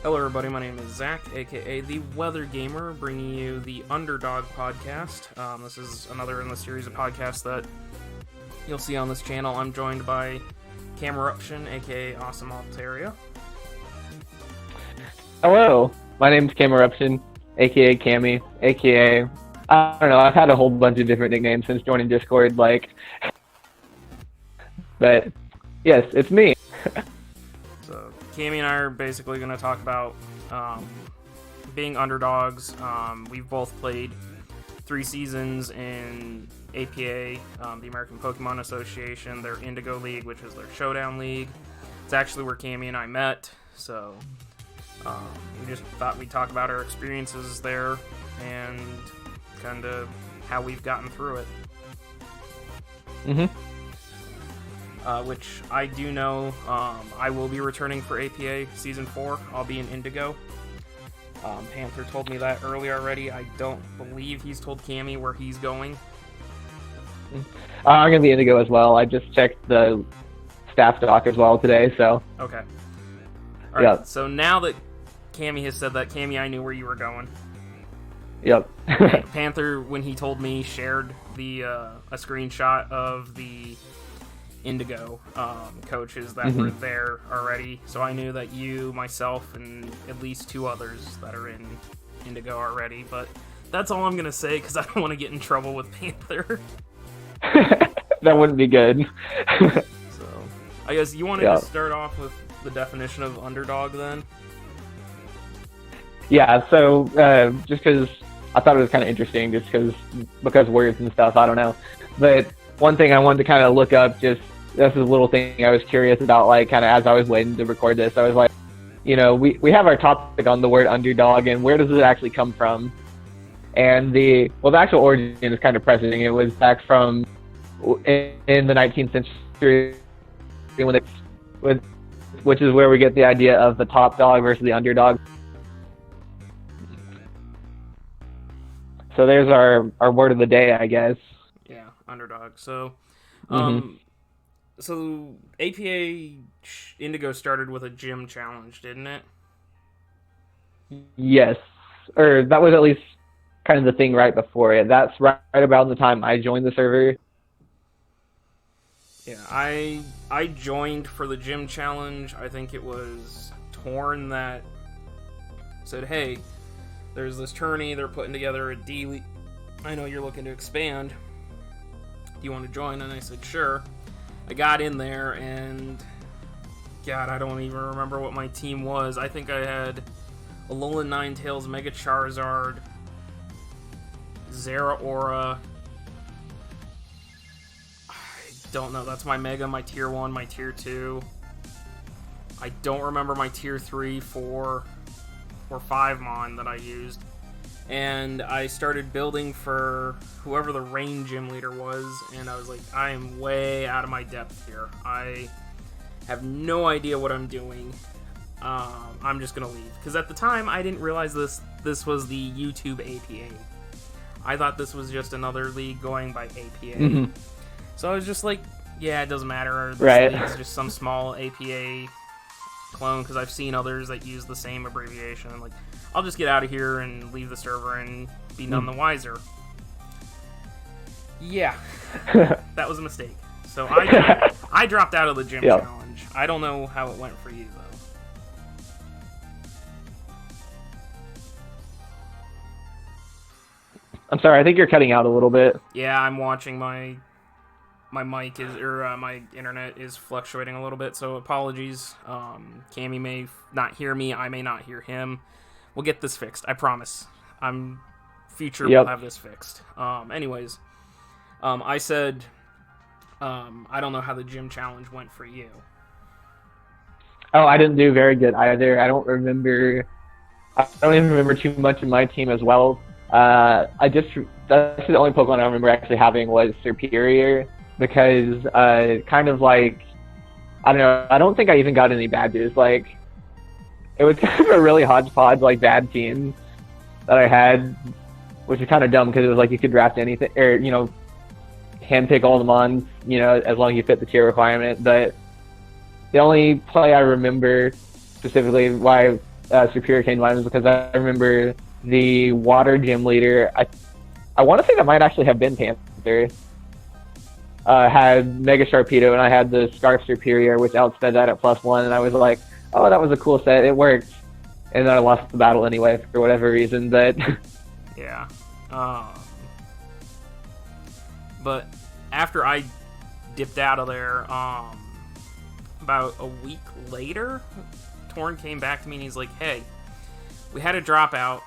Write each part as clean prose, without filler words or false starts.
Hello, everybody. My name is Zach, aka the Weather Gamer, bringing you the Underdog podcast. This is another in the series of podcasts that you'll see on this channel. I'm joined by Cameruption, aka Awesome Altaria. Hello, my name's Cameruption, aka Cammy, aka I don't know. I've had a whole bunch of different nicknames since joining Discord, but yes, it's me. So Cammy and I are basically going to talk about being underdogs. We've both played 3 seasons in APA, the American Pokemon Association, their Indigo League, which is their Showdown League. It's actually where Cammy and I met, so we just thought we'd talk about our experiences there and kind of how we've gotten through it. Which I do know I will be returning for APA Season 4. I'll be in Indigo. Panther told me that earlier already. I don't believe he's told Cammy where he's going. I'm going to be Indigo as well. I just checked the staff doc as well today, so... Okay. Alright, Yep. So now that Cammy has said that, Cammy, I knew where you were going. Yep. Panther, when he told me, shared the a screenshot of the Indigo coaches that were there already, so I knew that you, myself, and at least 2 others that are in Indigo already, but that's all I'm going to say because I don't want to get in trouble with Panther. That wouldn't be good. So, I guess you wanted to start off with the definition of underdog then? Yeah, so just because I thought it was kind of interesting, just because words and stuff, I don't know. But one thing I wanted to kind of look up, this is a little thing I was curious about, like, kind of as I was waiting to record this, I was like, you know, we have our topic on the word underdog, and where does it actually come from? And the actual origin is kind of present. It was back from in the 19th century, which is where we get the idea of the top dog versus the underdog. So there's our word of the day, I guess. Yeah, underdog. So, so APA Indigo started with a gym challenge, didn't it? Yes, or that was at least kind of the thing right before it. That's right about the time I joined the server. Yeah, I joined for the gym challenge. I think it was Torn that said, hey, there's this tourney, they're putting together a D-League. I know you're looking to expand. Do you want to join? And I said, sure. I got in there, and God, I don't even remember what my team was. I think I had Alolan Ninetales, Mega Charizard, Zeraora. I don't know. That's my Mega, my Tier 1, my Tier 2. I don't remember my Tier 3, 4, or 5 Mon that I used. And I started building for whoever the rain gym leader was, and I was like, I am way out of my depth here. I have no idea what I'm doing. I'm just gonna leave. Because at the time, I didn't realize this was the YouTube APA. I thought this was just another league going by APA. So I was just like, yeah, it doesn't matter. This league's just some small APA clone, because I've seen others that use the same abbreviation. I'm like, I'll just get out of here and leave the server and be none the wiser. Yeah, that was a mistake. So I dropped out of the gym challenge. I don't know how it went for you, though. I'm sorry, I think you're cutting out a little bit. Yeah, I'm watching my mic my internet is fluctuating a little bit, so apologies. Cammy may not hear me, I may not hear him. We'll get this fixed, I promise. We'll have this fixed. Anyways, I said, I don't know how the gym challenge went for you. Oh, I didn't do very good either. I don't even remember too much of my team as well. That's the only Pokemon I remember actually having was Superior, because kind of like, I don't know, I don't think I even got any badges. Like, it was kind of a really hodgepodge, like, bad team that I had, which is kind of dumb because it was like you could draft anything, or, you know, handpick all the mons, you know, as long as you fit the tier requirement. But the only play I remember specifically why Superior came to mind was because I remember the water gym leader. I want to say that might actually have been Panther. Had Mega Sharpedo, and I had the Scarf Superior, which outsped that at +1, and I was like, oh, that was a cool set. It worked. And then I lost the battle anyway for whatever reason. But yeah. But after I dipped out of there, about a week later, Torn came back to me and he's like, hey, we had a dropout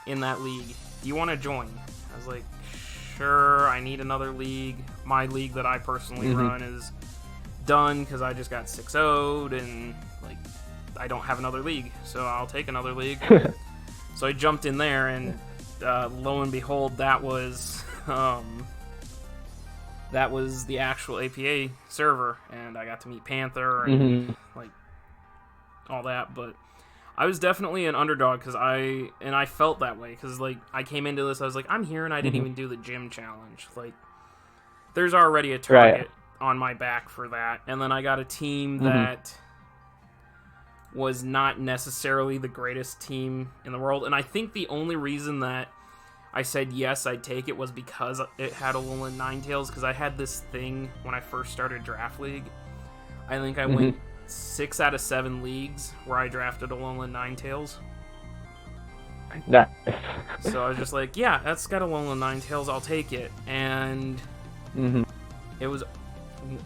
in that league. Do you want to join? I was like, sure, I need another league. My league that I personally run is done because I just got 6-0'd and like I don't have another league, so I'll take another league. So I jumped in there, and lo and behold, that was the actual APA server, and I got to meet Panther and like all that. But I was definitely an underdog because I felt that way because like I came into this, I was like, I'm here and I didn't even do the gym challenge. Like there's already a target on my back for that, and then I got a team that was not necessarily the greatest team in the world, and I think the only reason that I said yes, I'd take it was because it had Alolan Ninetales, because I had this thing when I first started Draft League. I think I went 6 out of 7 leagues where I drafted Alolan Ninetales. Nice. So I was just like, yeah, that's got Alolan Ninetales, I'll take it. And it was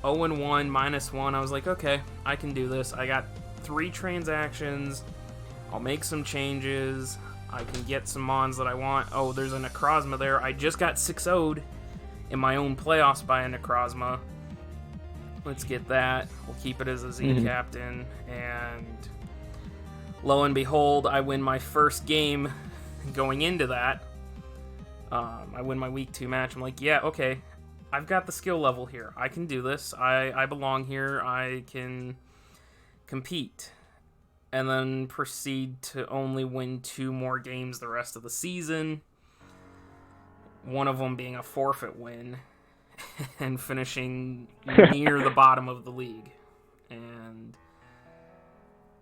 0-1, -1. I was like, okay, I can do this. I got 3 transactions. I'll make some changes. I can get some mons that I want. Oh, there's a Necrozma there. I just got 6-0'd in my own playoffs by a Necrozma. Let's get that. We'll keep it as a Z captain. And lo and behold, I win my first game going into that. I win my week 2 match. I'm like, yeah, okay. I've got the skill level here. I can do this. I belong here. I can compete. And then proceed to only win 2 more games the rest of the season. One of them being a forfeit win. And finishing near the bottom of the league. And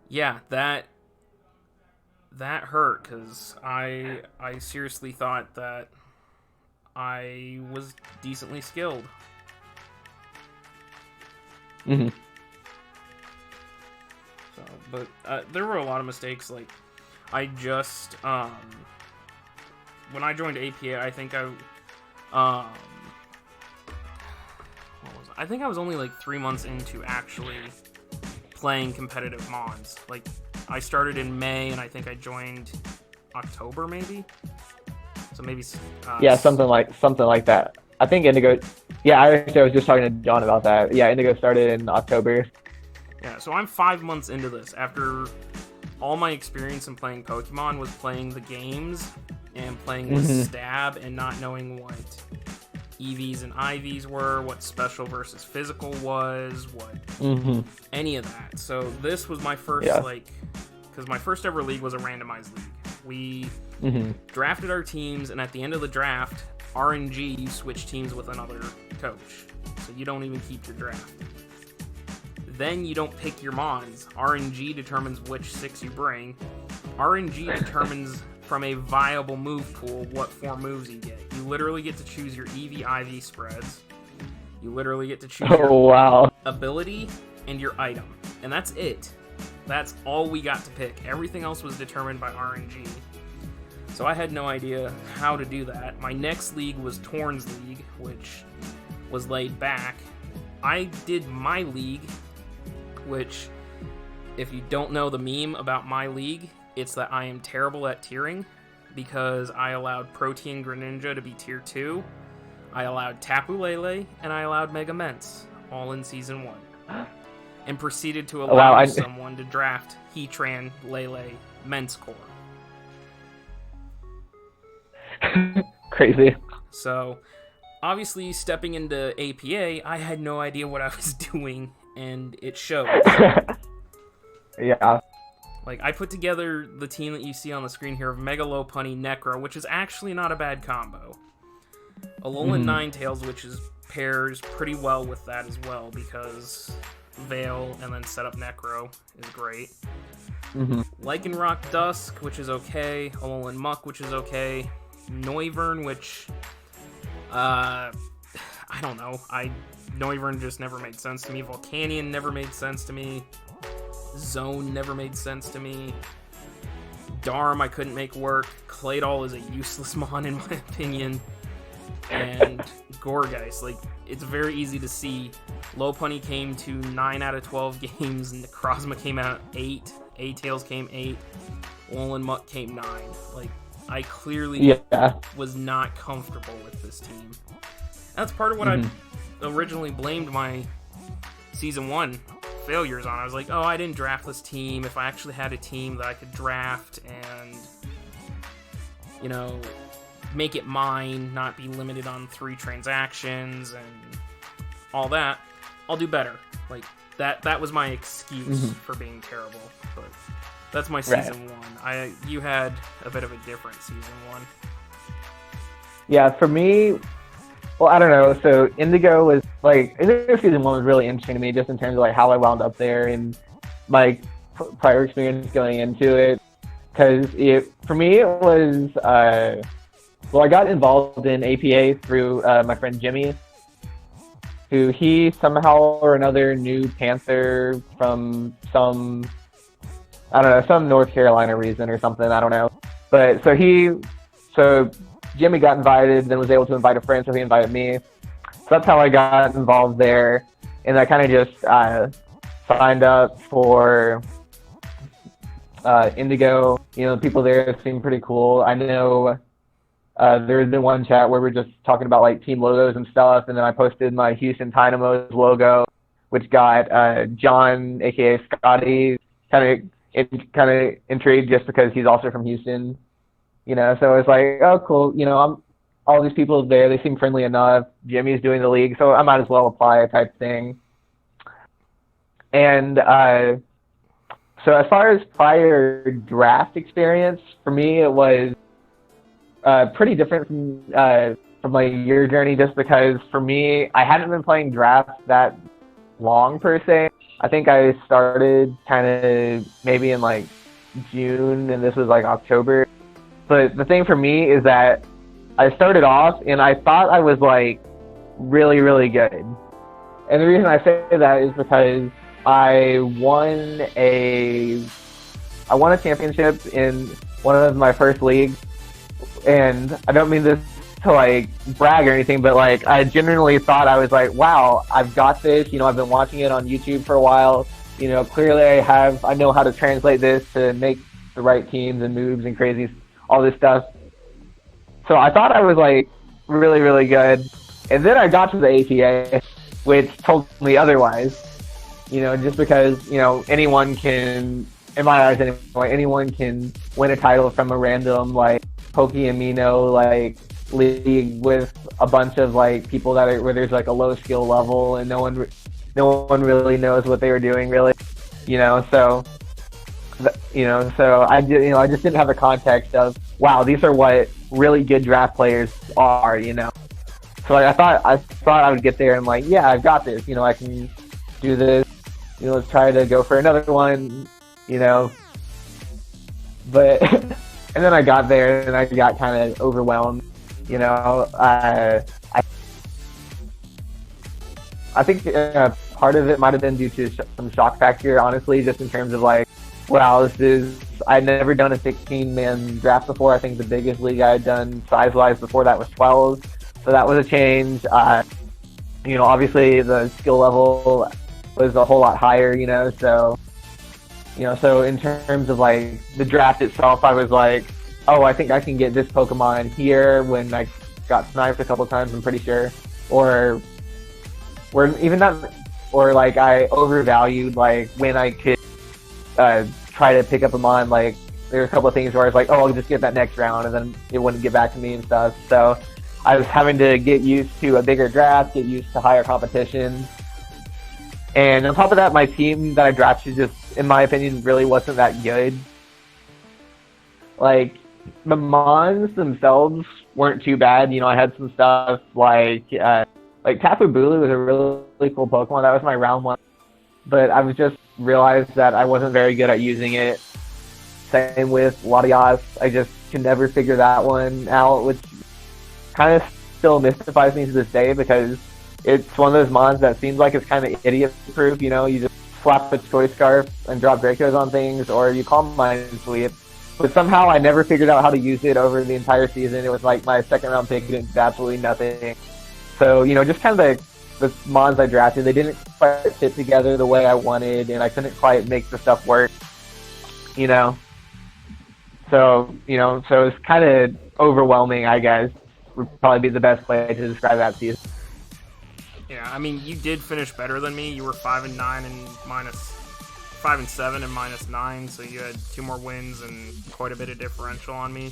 yeah, that hurt because I seriously thought that I was decently skilled. So, but there were a lot of mistakes. Like I just when I joined APA, I think I think I was only like 3 months into actually playing competitive Mons. Like I started in May and I think I joined October maybe. So maybe yeah, something like that. I think Indigo. Yeah, I was just talking to John about that. Yeah, Indigo started in October. Yeah, so I'm 5 months into this. After all my experience in playing Pokemon was playing the games and playing with Stab and not knowing what EVs and IVs were, what special versus physical was, what any of that. So this was my first because my first ever league was a randomized league. We drafted our teams, and at the end of the draft, RNG, you switch teams with another coach. So you don't even keep your draft. Then you don't pick your mons. RNG determines which 6 you bring. RNG determines from a viable move pool what 4 moves you get. You literally get to choose your EV IV spreads. You literally get to choose your ability and your item. And that's it. That's all we got to pick. Everything else was determined by RNG. So I had no idea how to do that. My next league was Torn's League, which was laid back. I did my league, which, if you don't know the meme about my league, it's that I am terrible at tiering because I allowed Protean Greninja to be tier 2, I allowed Tapu Lele, and I allowed Mega Mence, all in Season 1. And proceeded to allow someone to draft Heatran, Lele, Mence Core. Crazy. So, obviously, stepping into APA, I had no idea what I was doing, and it showed. Yeah. Like, I put together the team that you see on the screen here of Mega Lopunny, Necro, which is actually not a bad combo. Alolan Ninetales, which pairs pretty well with that as well, because Veil and then set up Necro is great. Lycanroc Dusk, which is okay. Alolan Muck, which is okay. Noivern, which, I don't know. Noivern just never made sense to me. Volcanion never made sense to me. Zone never made sense to me. Darm I couldn't make work. Claydol is a useless mon in my opinion. And Gourgeist, like, it's very easy to see. Lopunny came to 9 out of 12 games, and Necrozma came out 8. A-Tails came 8. Alolan Muck came 9. Like, I clearly was not comfortable with this team. That's part of what I originally blamed my Season 1 failures on. I was like, oh, I didn't draft this team. If I actually had a team that I could draft and, you know, make it mine, not be limited on 3 transactions and all that, I'll do better. Like, that was my excuse for being terrible. But that's my Season 1. You had a bit of a different Season 1. Yeah, for me, well, I don't know. So Indigo was like, Indigo Season 1 was really interesting to me, just in terms of like how I wound up there and my prior experience going into it. Because for me, it was, well, I got involved in APA through my friend Jimmy, who he somehow or another knew Panther from some, I don't know, some North Carolina reason or something, I don't know. But so Jimmy got invited, then was able to invite a friend, so he invited me. So that's how I got involved there. And I kind of just signed up for Indigo. You know, the people there seem pretty cool. I know there's been one chat where we're just talking about like team logos and stuff, and then I posted my Houston Dynamo's logo, which got John, aka Scotty, kind of intrigued just because he's also from Houston. You know, so it's like, oh, cool. You know, all these people there, they seem friendly enough. Jimmy's doing the league, so I might as well apply type thing. And so as far as prior draft experience, for me, it was pretty different from my year journey, just because for me, I hadn't been playing drafts that long per se. I think I started kind of maybe in like June, and this was like October. But the thing for me is that I started off and I thought I was like really, really good. And the reason I say that is because I won a championship in one of my first leagues. And I don't mean this to like brag or anything, but like I genuinely thought I was like, wow, I've got this. You know, I've been watching it on YouTube for a while. You know, clearly I know how to translate this to make the right teams and moves and crazy, all this stuff. So I thought I was like really, really good. And then I got to the APA, which told me otherwise. You know, just because, you know, anyone can, in my eyes anyway, anyone can win a title from a random like Pokemino like league with a bunch of like people that are, where there's like a low skill level and no one really knows what they were doing really. You know, so I just didn't have the context of, wow, these are what really good draft players are, you know. So like, I thought I would get there and like, yeah, I've got this, you know, I can do this, you know, let's try to go for another one, you know. But and then I got there and I got kind of overwhelmed, you know. I think part of it might have been due to some shock factor, honestly, just in terms of like, wow, I'd never done a 16-man draft before. I think the biggest league I had done size-wise before that was 12. So that was a change. You know, obviously the skill level was a whole lot higher, you know, so in terms of like the draft itself, I was like, oh, I think I can get this Pokemon here when I got sniped a couple times, I'm pretty sure. Or like I overvalued like when I could try to pick up a mon. Like there were a couple of things where I was like, oh, I'll just get that next round, and then it wouldn't get back to me and stuff. So I was having to get used to a bigger draft, get used to higher competition. And on top of that, my team that I drafted just, in my opinion, really wasn't that good. Like, the mons themselves weren't too bad. You know, I had some stuff like Tapu Bulu was a really cool Pokemon. That was my round one. But I was just realized that I wasn't very good at using it. Same with Latias. I just can never figure that one out, which kind of still mystifies me to this day because it's one of those mons that seems like it's kind of idiot-proof. You just slap a Choice Scarf and drop Dracos on things, or you call Mind Sweep. But somehow I never figured out how to use it over the entire season. It was like my second-round pick did absolutely nothing. So, just kind of the mons I drafted, they didn't quite fit together the way I wanted, and I couldn't quite make the stuff work. So, so it's kind of overwhelming, I guess, would probably be the best way to describe that season. Yeah, I mean, you did finish better than me. You were 5-9 and 5-7 and -9, so you had 2 more wins and quite a bit of differential on me.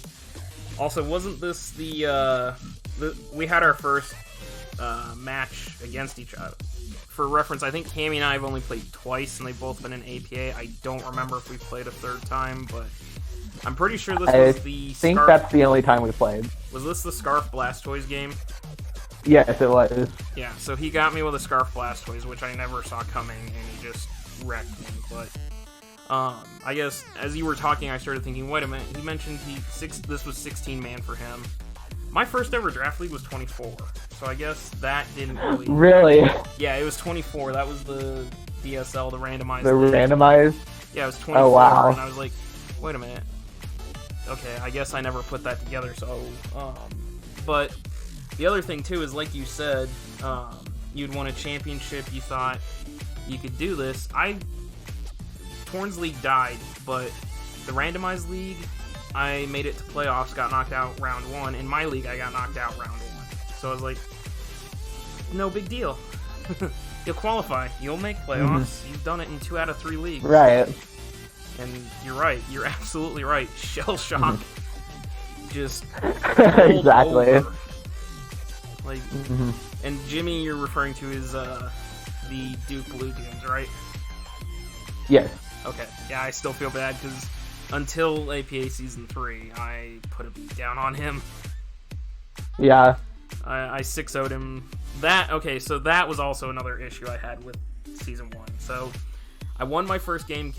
Also, wasn't this we had our first match against each other? For reference, I think Cammy and I have only played twice, and they've both been in APA. I don't remember if we played a third time, but I'm pretty sure this was the I think that's the only time we played. Was this the Scarf Blastoise game? Yes, it was. Yeah, so he got me with a Scarf Blastoise, which I never saw coming, and he just wrecked me. But I guess as you were talking, I started thinking, wait a minute, he mentioned this was 16-man for him. My first ever draft league was 24, so I guess that didn't really... Really? Yeah, it was 24. That was the DSL, the randomized. The randomized? Yeah, it was 24, oh, wow. And I was like, wait a minute. Okay, I guess I never put that together, so... but the other thing, too, is like you said, you'd won a championship, you thought you could do this. Torn's League died, but the randomized league, I made it to playoffs, got knocked out round 1. In my league, I got knocked out round 1. So I was like, no big deal. You'll qualify. You'll make playoffs. Mm-hmm. You've done it in 2 out of 3 leagues. Right. And you're right. You're absolutely right. Shell shock. Just exactly. Over. Like, and Jimmy, you're referring to is the Duke Blue Dunes, right? Yes. Okay. Yeah, I still feel bad because until APA Season 3, I put a beat down on him. Yeah. I 6-0'd him. So that was also another issue I had with Season 1. So I won my first game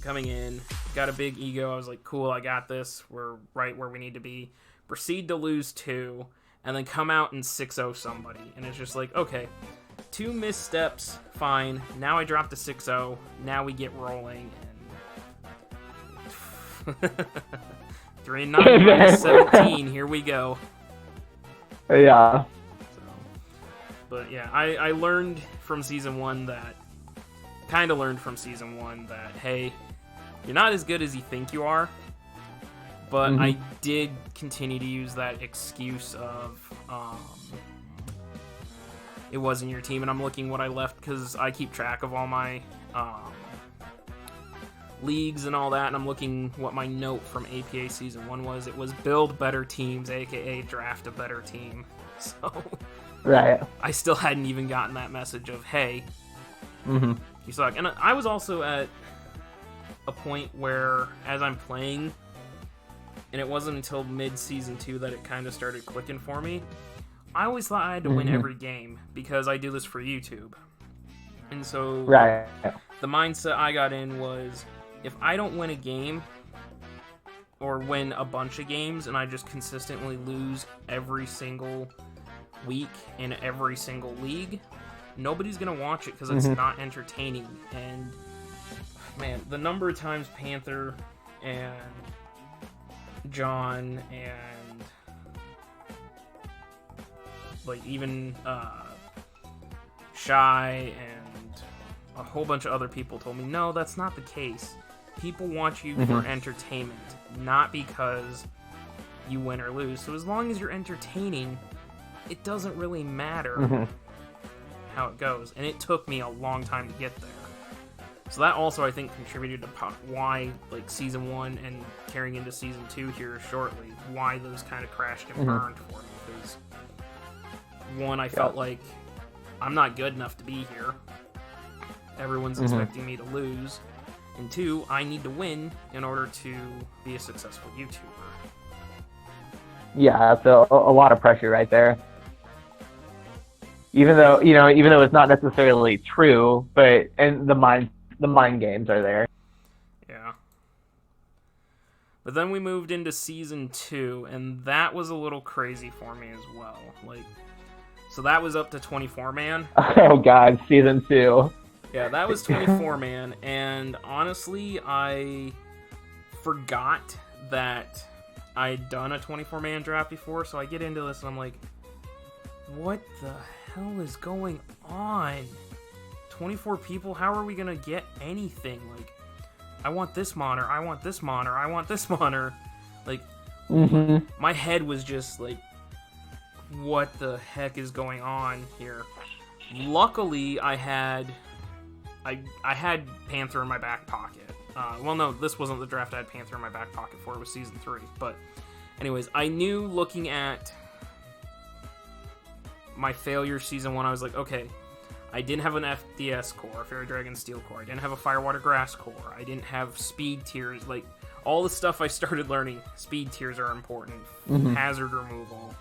coming in, got a big ego. I was like, cool, I got this. We're right where we need to be. Proceed to lose 2, and then come out and 6-0 somebody. And it's just like, okay, 2 missteps, fine. Now I dropped to 6-0. Now we get rolling. And 3-9, 17. Here we go. Yeah. But yeah, I learned from Season 1 that... kind of learned from Season 1 that, hey, you're not as good as you think you are. But I did continue to use that excuse of... it wasn't your team, and I'm looking what I left because I keep track of all my leagues and all that, and I'm looking what my note from APA Season 1 was. It was build better teams, aka draft a better team. So right. I still hadn't even gotten that message of, hey, you suck. And I was also at a point where, as I'm playing, and it wasn't until mid-Season 2 that it kind of started clicking for me, I always thought I had to win every game because I do this for YouTube. And so right. The mindset I got in was, if I don't win a game or win a bunch of games and I just consistently lose every single week in every single league, nobody's going to watch it because it's not entertaining. And, man, the number of times Panther and John and like even Shy and a whole bunch of other people told me, no, that's not the case. People want you for entertainment, not because you win or lose. So as long as you're entertaining, it doesn't really matter how it goes. And it took me a long time to get there. So that also, I think, contributed to why, like, Season 1 and carrying into Season 2 here shortly, why those kind of crashed and burned for me. Because, one, I felt like I'm not good enough to be here. Everyone's expecting me to lose. And 2, I need to win in order to be a successful YouTuber. Yeah, that's a lot of pressure right there. Even though it's not necessarily true, but and the mind games are there. Yeah. But then we moved into Season 2, and that was a little crazy for me as well. Like, so that was up to 24-man. Oh, God, Season 2. Yeah, that was 24-man, and honestly, I forgot that I'd done a 24-man draft before, so I get into this, and I'm like, what the hell is going on? 24 people? How are we gonna get anything? Like, I want this monitor, I want this monitor, I want this monitor. Like, my head was just like, what the heck is going on here? Luckily, I had Panther in my back pocket. Well, no, this wasn't the draft I had Panther in my back pocket for. It was Season 3. But anyways, I knew looking at my failure Season 1, I was like, okay, I didn't have an FDS core, a Fairy Dragon Steel core. I didn't have a Firewater Grass core. I didn't have speed tiers. Like, all the stuff I started learning, speed tiers are important. Hazard removal.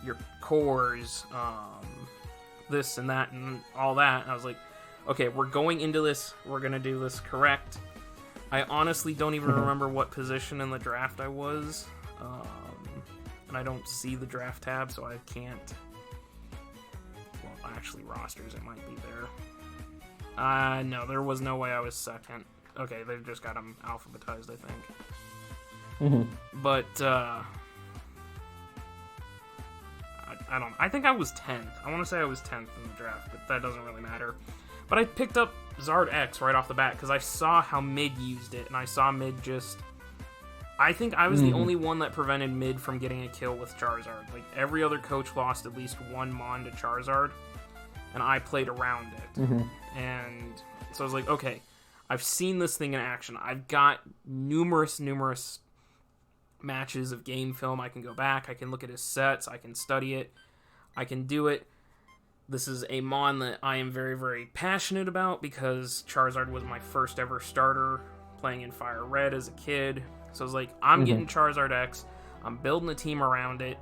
Your cores, this and that and all that. And I was like, okay, we're going into this. We're going to do this correct. I honestly don't even remember what position in the draft I was. And I don't see the draft tab, so I can't. Well, actually, rosters, it might be there. No, there was no way I was second. Okay, they've just got them alphabetized, I think. But, I think I was 10th. I want to say I was 10th in the draft, but that doesn't really matter. But I picked up Zard X right off the bat because I saw how mid used it, and I saw mid just... I think I was the only one that prevented mid from getting a kill with Charizard. Like, every other coach lost at least one Mon to Charizard, and I played around it. And so I was like, okay, I've seen this thing in action. I've got numerous matches of game film. I can go back, I can look at his sets, I can study it, I can do it. This is a Mon that I am very, very passionate about because Charizard was my first ever starter playing in Fire Red as a kid. So I was like, I'm getting Charizard X, I'm building a team around it,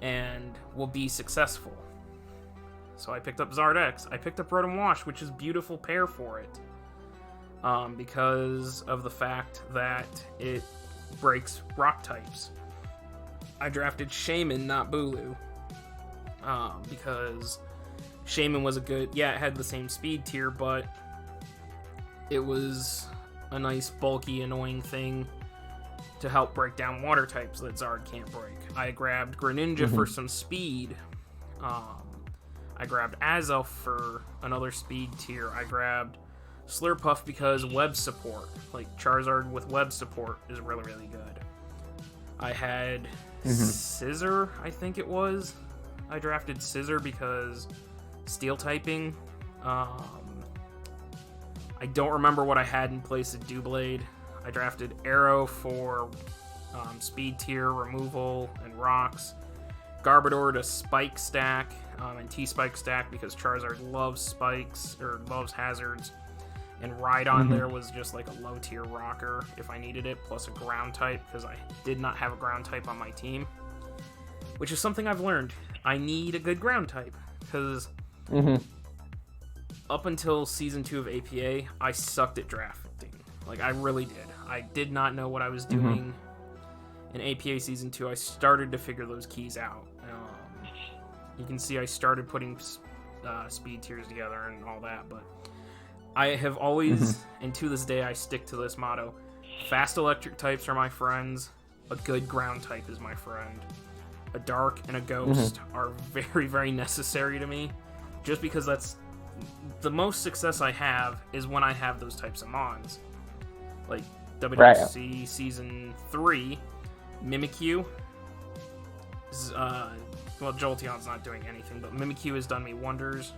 and we'll be successful. So I picked up Zard X. I picked up Rotom Wash, which is a beautiful pair for it. Because of the fact that it breaks rock types. I drafted Shaman, not Bulu. Because Shaman was a good... Yeah, it had the same speed tier, but it was a nice, bulky, annoying thing to help break down water types that Zard can't break. I grabbed Greninja for some speed. I grabbed Azelf for another speed tier. I grabbed Slurpuff because web support. Like, Charizard with web support is really, really good. I had Scissor, I think it was. I drafted Scissor because Steel typing. I don't remember what I had in place of Doublade. I drafted Arrow for speed tier, removal, and rocks. Garbodor to spike stack, and T-spike stack because Charizard loves spikes, or loves hazards. And Rhydon there was just like a low tier rocker if I needed it, plus a ground type because I did not have a ground type on my team. Which is something I've learned. I need a good ground type because up until Season 2 of APA, I sucked at drafting. Like, I really did. I did not know what I was doing. In APA Season 2, I started to figure those keys out. You can see I started putting speed tiers together and all that, but I have always, and to this day, I stick to this motto. Fast electric types are my friends. A good ground type is my friend. A dark and a ghost are very, very necessary to me. Just because that's the most success I have is when I have those types of mons. Like WWC Season 3, Mimikyu. Well, Jolteon's not doing anything, but Mimikyu has done me wonders.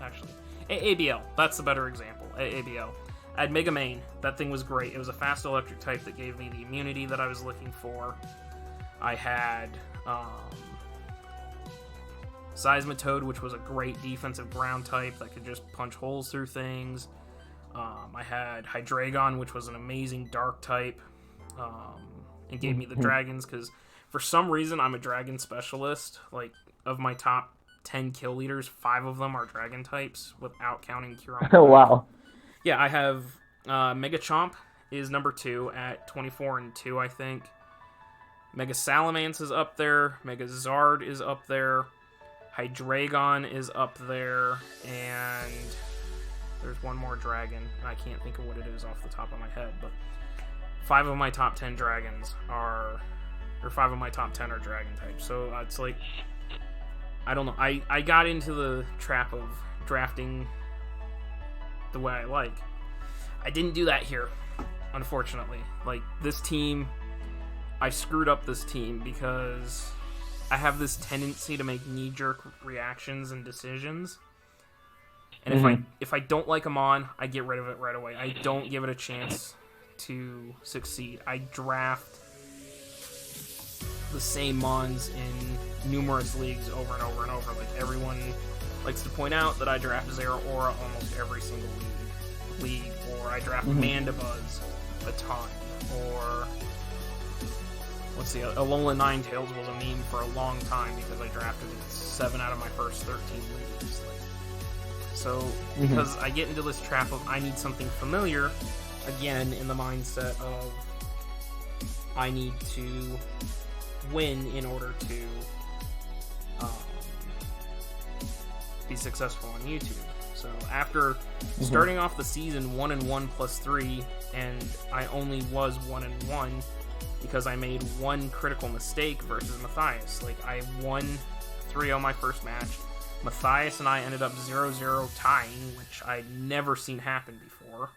Actually, ABL, that's the better example. ABL. I had Mega Mane. That thing was great. It was a fast electric type that gave me the immunity that I was looking for. I had Seismitoad, which was a great defensive ground type that could just punch holes through things. I had Hydreigon, which was an amazing dark type, and gave me the dragons, because for some reason I'm a dragon specialist. Like, of my top 10 kill leaders, 5 of them are dragon types, without counting Curon. Oh, wow. Yeah, I have Mega Chomp is number 2 at 24-2, I think. Mega Salamence is up there. Mega Zard is up there. Hydreigon is up there. And there's one more dragon. I can't think of what it is off the top of my head, but 5 of my top 10 dragons are... Or 5 of my top 10 are dragon types. So it's like... I don't know. I got into the trap of drafting the way I like. I didn't do that here, unfortunately. Like, this team... I screwed up this team because I have this tendency to make knee-jerk reactions and decisions. And if I don't like a mon, I get rid of it right away. I don't give it a chance to succeed. I draft the same mons in numerous leagues over and over and over. Like, everyone likes to point out that I draft Zeraora almost every single league. Or I draft Mandibuzz a ton. Or... let's see, Alola Ninetales was a meme for a long time because I drafted it 7 out of my first 13 leagues. So, because I get into this trap of I need something familiar, again, in the mindset of I need to win in order to be successful on YouTube. So, after starting off the season 1-1 plus 3, and I only was 1-1, because I made one critical mistake versus Matthias. Like, I won 3-0 my first match. Matthias and I ended up 0-0 tying, which I'd never seen happen before.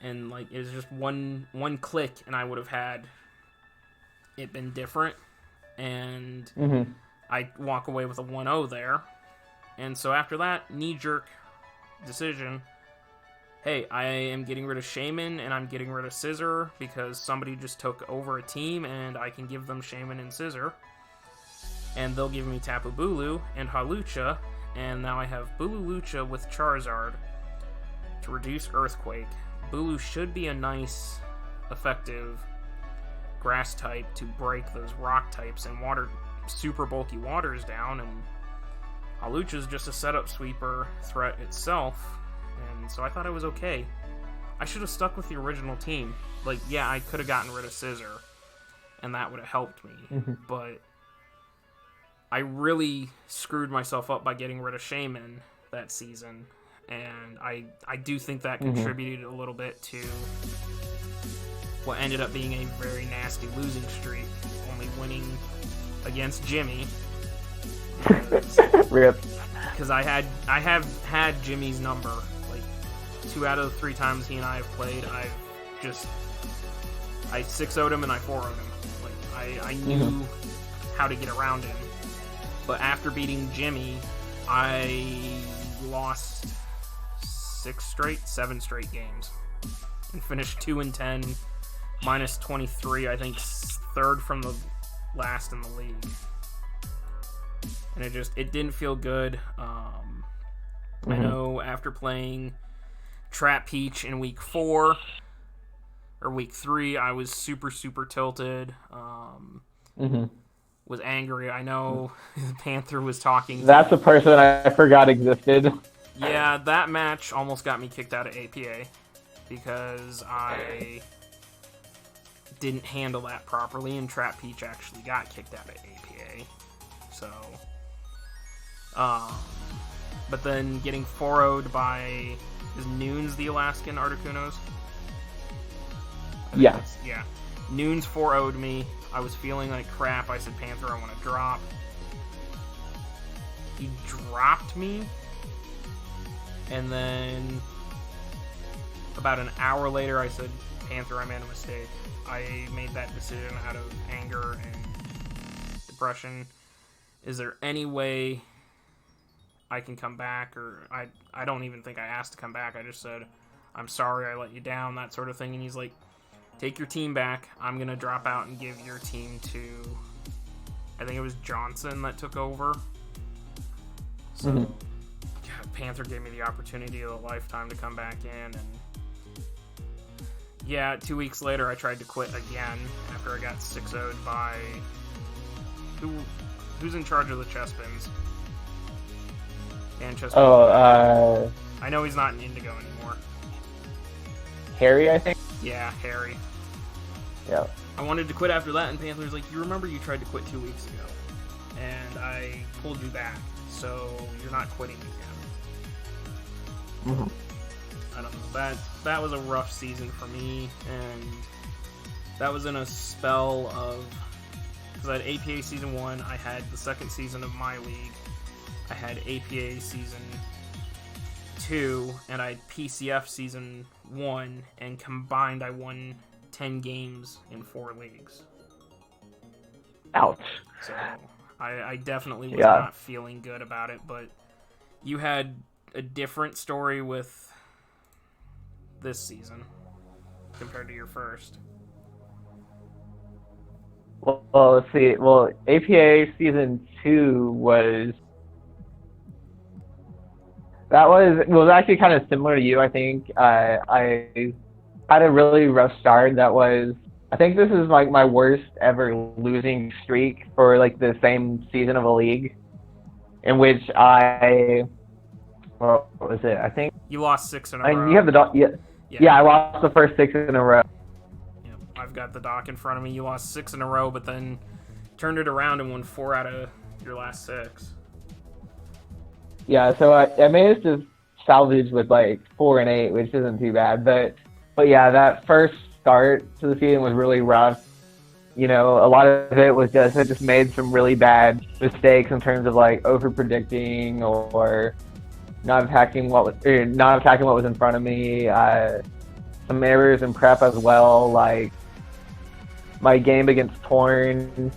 And, like, it was just one click, and I would have had it been different. And I walk away with a 1-0 there. And so after that, knee-jerk decision... hey, I am getting rid of Shaman, and I'm getting rid of Scizor, because somebody just took over a team, and I can give them Shaman and Scizor. And they'll give me Tapu Bulu and Hawlucha, and now I have Bulu-Lucha with Charizard to reduce Earthquake. Bulu should be a nice, effective grass type to break those rock types and super bulky waters down, and Hawlucha's just a setup sweeper threat itself. And so I thought it was okay. I should have stuck with the original team. Like, yeah, I could have gotten rid of Scizor, and that would have helped me. But I really screwed myself up by getting rid of Shaman that season. And I do think that contributed a little bit to what ended up being a very nasty losing streak, only winning against Jimmy. Rip. Because I have had Jimmy's number. 2 out of the 3 times he and I have played, I 6-0'd him and I 4-0'd him. Like, I knew how to get around him. But after beating Jimmy, I lost 7 straight games. And finished 2-10, minus 23, I think 3rd from the last in the league. And it didn't feel good. I know after playing Trap Peach in week 4 or week 3, I was super tilted. Was angry. I know Panther was talking. That's a person I forgot existed. Yeah, that match almost got me kicked out of APA because I didn't handle that properly, and Trap Peach actually got kicked out of APA. So, but then getting 4-0'd by... Is Noons the Alaskan Articunos? Yeah. Yeah. Noons 4-0'd me. I was feeling like crap. I said, Panther, I want to drop. He dropped me. And then about an hour later, I said, Panther, I made a mistake. I made that decision out of anger and depression. Is there any way I can come back? Or I don't even think I asked to come back. I just said, I'm sorry I let you down, that sort of thing. And he's like, take your team back. I'm going to drop out and give your team to, I think it was Johnson that took over. So, God, Panther gave me the opportunity of a lifetime to come back in. And yeah, 2 weeks later, I tried to quit again after I got 6-0'd by, who's in charge of the Chespins? Dan Chespin. I know he's not in Indigo anymore. Harry, I think? Yeah, Harry. Yeah. I wanted to quit after that, and Panther's like, you remember you tried to quit 2 weeks ago, and I pulled you back, so you're not quitting again. Mm-hmm. I don't know. That was a rough season for me, and that was in a spell of, because I had APA Season 1, I had the second season of my league, I had APA Season 2, and I had PCF Season 1, and combined I won 10 games in 4 leagues. Ouch. So I definitely was not feeling good about it, but you had a different story with this season compared to your first. Well, let's see. Well, APA Season 2 was actually kind of similar to you, I think. I had a really rough start. I think this is like my worst ever losing streak for like the same season of a league, in which what was it? I think you lost 6 in a row. You have the doc. Yeah, I lost the first 6 in a row. Yeah, I've got the doc in front of me. You lost 6 in a row, but then turned it around and won 4 out of your last 6. Yeah, so I managed to salvage with like 4 and 8, which isn't too bad. But yeah, that first start to the season was really rough. You know, a lot of it was I just made some really bad mistakes in terms of like over predicting or not attacking what was in front of me. Some errors in prep as well. Like my game against Torn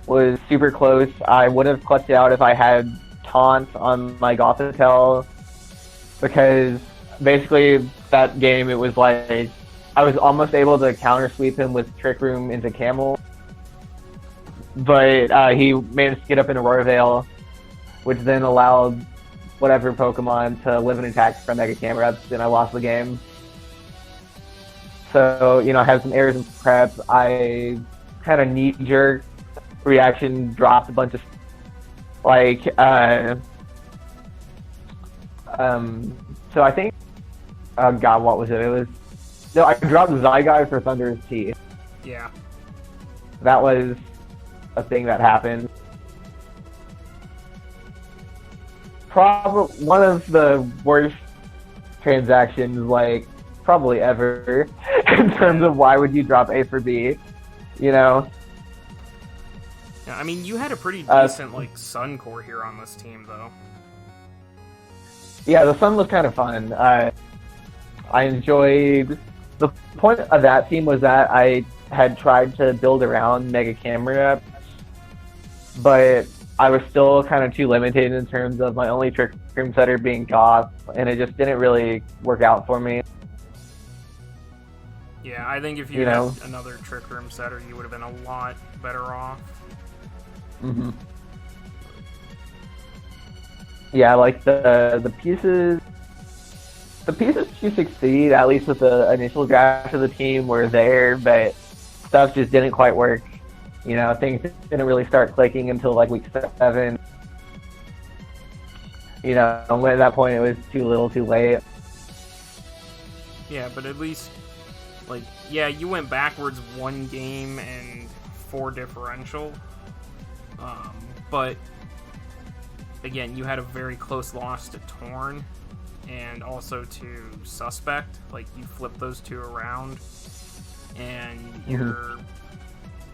was super close. I would have clutched it out if I had taunts on my Gothitelle, because basically that game it was like I was almost able to counter sweep him with Trick Room into Camel, but he managed to get up in Aurora Veil, which then allowed whatever Pokemon to live and attack from Mega Camerupts, and I lost the game. So, you know, I had some errors in prep. I kind of knee-jerk reaction, dropped a bunch of like so I think oh god, what was it? I dropped Zygai for Thunder's Teeth. Yeah. That was a thing that happened. Probably one of the worst transactions, like, probably ever, in terms of why would you drop A for B, you know? Yeah, I mean, you had a pretty decent, like, Sun core here on this team, though. Yeah, the Sun was kind of fun. I enjoyed... The point of that team was that I had tried to build around Mega Camerupts, but I was still kind of too limited in terms of my only Trick Room setter being Goth, and it just didn't really work out for me. Yeah, I think if you had another Trick Room setter, you would have been a lot better off. Mm-hmm. Yeah, like the pieces to succeed, at least with the initial draft of the team, were there, but stuff just didn't quite work. You know, things didn't really start clicking until like week 7. You know, at that point it was too little too late. Yeah, but at least, like, yeah, you went backwards 1 game and 4 differential. But, again, you had a very close loss to Torn and also to Suspect. Like, you flipped those 2 around, and you're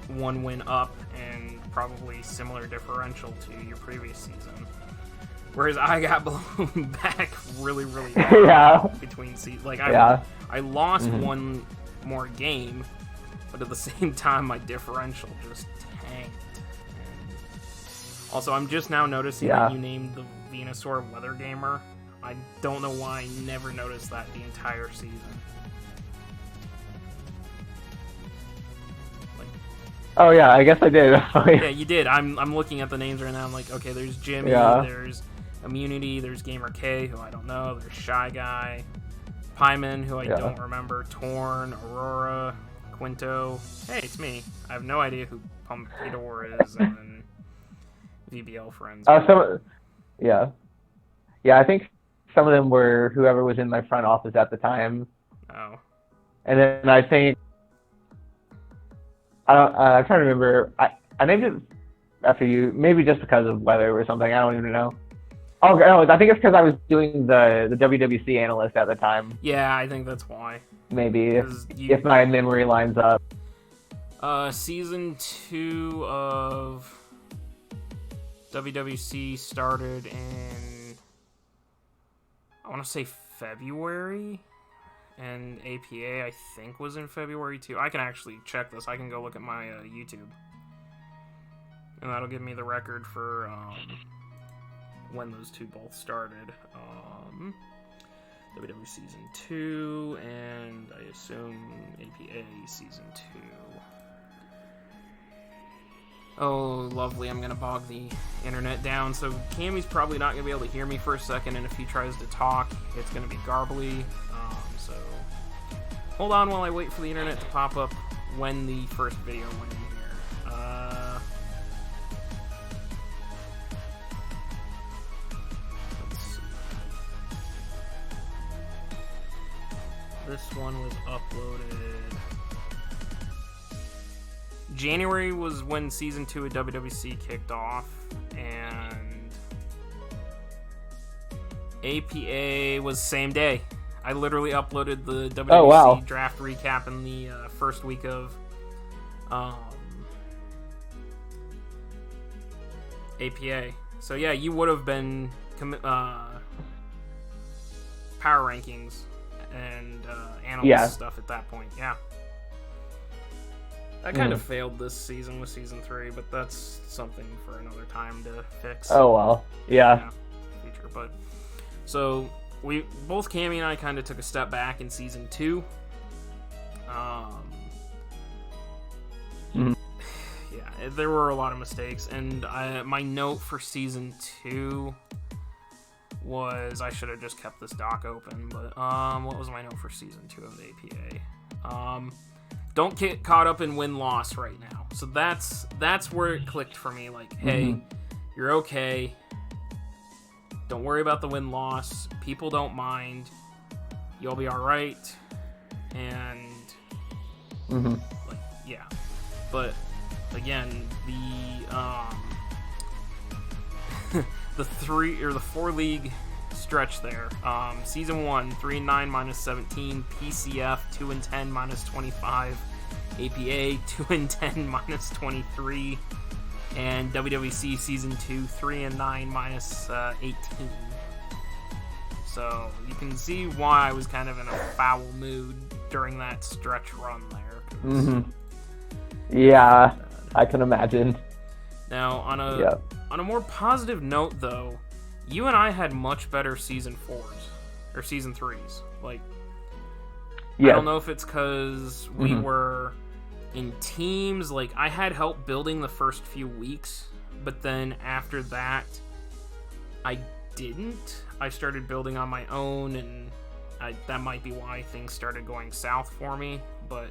1 win up and probably similar differential to your previous season. Whereas I got blown back really, really hard between seasons. Like, I lost 1 more game, but at the same time, my differential just tanked. And also, I'm just now noticing that you named the Venusaur Weather Gamer. I don't know why I never noticed that the entire season. Oh yeah, I guess I did. Yeah, you did. I'm looking at the names right now. I'm like, okay, there's Jimmy, there's Immunity, there's Gamer K, who I don't know, there's Shy Guy, Pyman, who I don't remember, Torn, Aurora, Quinto. Hey, it's me. I have no idea who Pompadour is, and then VBL friends. Yeah, I think some of them were whoever was in my front office at the time. Oh. And then I think I'm trying to remember. I named it after you, maybe just because of weather or something. I don't even know. Oh no, I think it's because I was doing the WWC analyst at the time. Yeah, I think that's why. Maybe if my memory lines up. Season 2 of WWC started in, I want to say February, and APA I think was in February too. I can actually check this. I can go look at my YouTube, and that'll give me the record for when those two both started. WW Season 2, and I assume APA Season 2. Oh, lovely. I'm going to bog the internet down, so Cammy's probably not going to be able to hear me for a second, and if he tries to talk, it's going to be garbly. So hold on while I wait for the internet to pop up when the first video went in here. This one was uploaded. January was when Season 2 of WWC kicked off, and APA was same day. I literally uploaded the WWC draft recap in the first week of APA. So yeah, you would have been power rankings and analyst stuff at that point. Yeah, I kind of failed this season with Season 3, but that's something for another time to fix. Oh well, yeah. Feature, but so we both Cammy and I kind of took a step back in Season 2. Yeah, there were a lot of mistakes, and my note for Season 2 was I should have just kept this doc open, but what was my note for Season 2 of the APA? Don't get caught up in win-loss right now. So that's where it clicked for me, like, hey, you're okay. Don't worry about the win-loss. People don't mind. You'll be alright. And like, yeah. But again, the 4 league stretch there. Season 1, 3-9 minus 17, PCF 2-10 minus 25, APA 2-10 minus 23, and WWC Season 2, 3-9 minus 18. So you can see why I was kind of in a foul mood during that stretch run there. Yeah, I can imagine. Now, on a more positive note, though, you and I had much better Season 4s, or Season 3s. Like, I don't know if it's because we were in teams. Like, I had help building the first few weeks, but then after that, I didn't. I started building on my own, and that might be why things started going south for me, but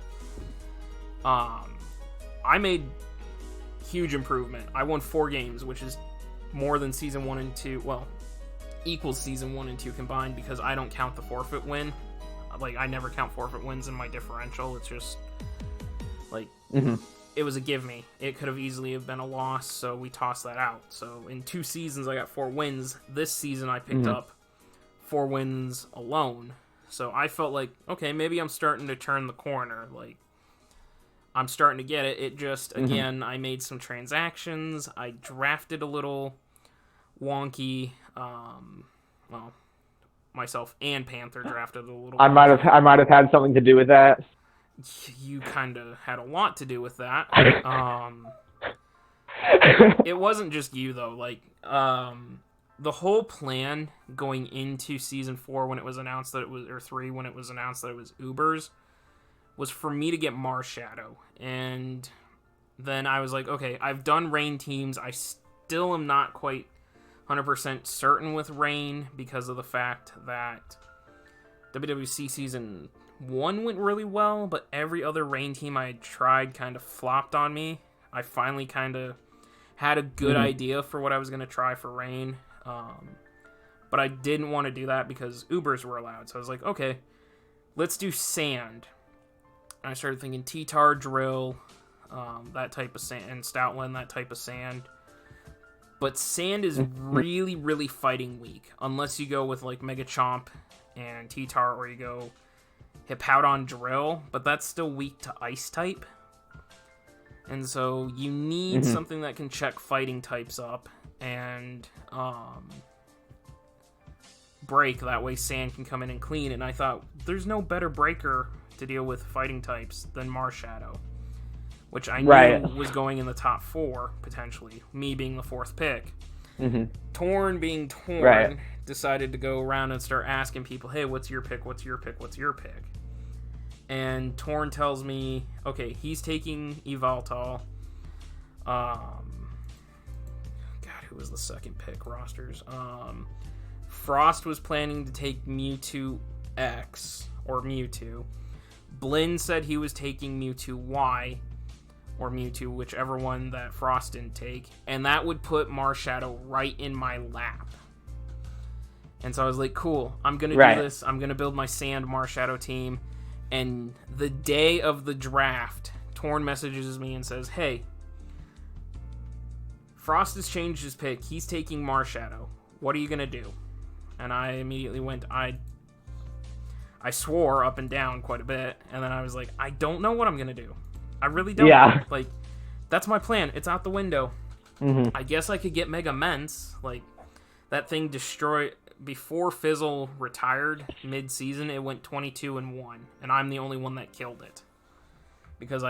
I made huge improvement. I won 4 games, which is more than Season 1 and 2. Well, equals Season 1 and 2 combined, because I don't count the forfeit win. Like, I never count forfeit wins in my differential. It's just, like, it was a give me. It could have easily have been a loss, so we tossed that out. So in 2 seasons, I got 4 wins. This season, I picked up 4 wins alone. So I felt like, okay, maybe I'm starting to turn the corner. Like, I'm starting to get it. It just, again, I made some transactions. I drafted a little wonky. Well, myself and Panther drafted a little. I might have had something to do with that. You kind of had a lot to do with that. It wasn't just you though. Like, the whole plan going into Season 4 when it was announced that it was, or 3 when it was announced that it was Ubers, was for me to get Marshadow. And then I was like, okay, I've done Rain teams. I still am not quite 100% certain with Rain because of the fact that WWC Season 1 went really well, but every other Rain team I had tried kind of flopped on me. I finally kind of had a good idea for what I was going to try for Rain. But I didn't want to do that because Ubers were allowed. So I was like, okay, let's do Sand. And I started thinking T-Tar, Drill, that type of sand, and Stoutland, that type of sand. But sand is really, really fighting weak, unless you go with like Mega Chomp and T-Tar, or you go Hippowdon, Drill, but that's still weak to Ice type. And so you need something that can check fighting types up and break. That way sand can come in and clean. And I thought, there's no better breaker to deal with fighting types than Marshadow, which I knew was going in the top 4, potentially, me being the 4th pick. Torn being Torn, decided to go around and start asking people, hey, what's your pick, what's your pick, what's your pick? And Torn tells me, okay, he's taking Evoltal. God, who was the second pick rosters? Frost was planning to take Mewtwo X, or Mewtwo. Blinn said he was taking Mewtwo Y, or Mewtwo, whichever one that Frost didn't take. And that would put Marshadow right in my lap. And so I was like, cool, I'm going to do this. I'm going to build my Sand Marshadow team. And the day of the draft, Torn messages me and says, hey, Frost has changed his pick. He's taking Marshadow. What are you going to do? And I immediately went, I swore up and down quite a bit. And then I was like, I don't know what I'm going to do. I really don't. Yeah. Like, that's my plan. It's out the window. I guess I could get Mega Ments. Like, that thing destroyed... Before Fizzle retired mid-season, it went 22-1, and I'm the only one that killed it. Because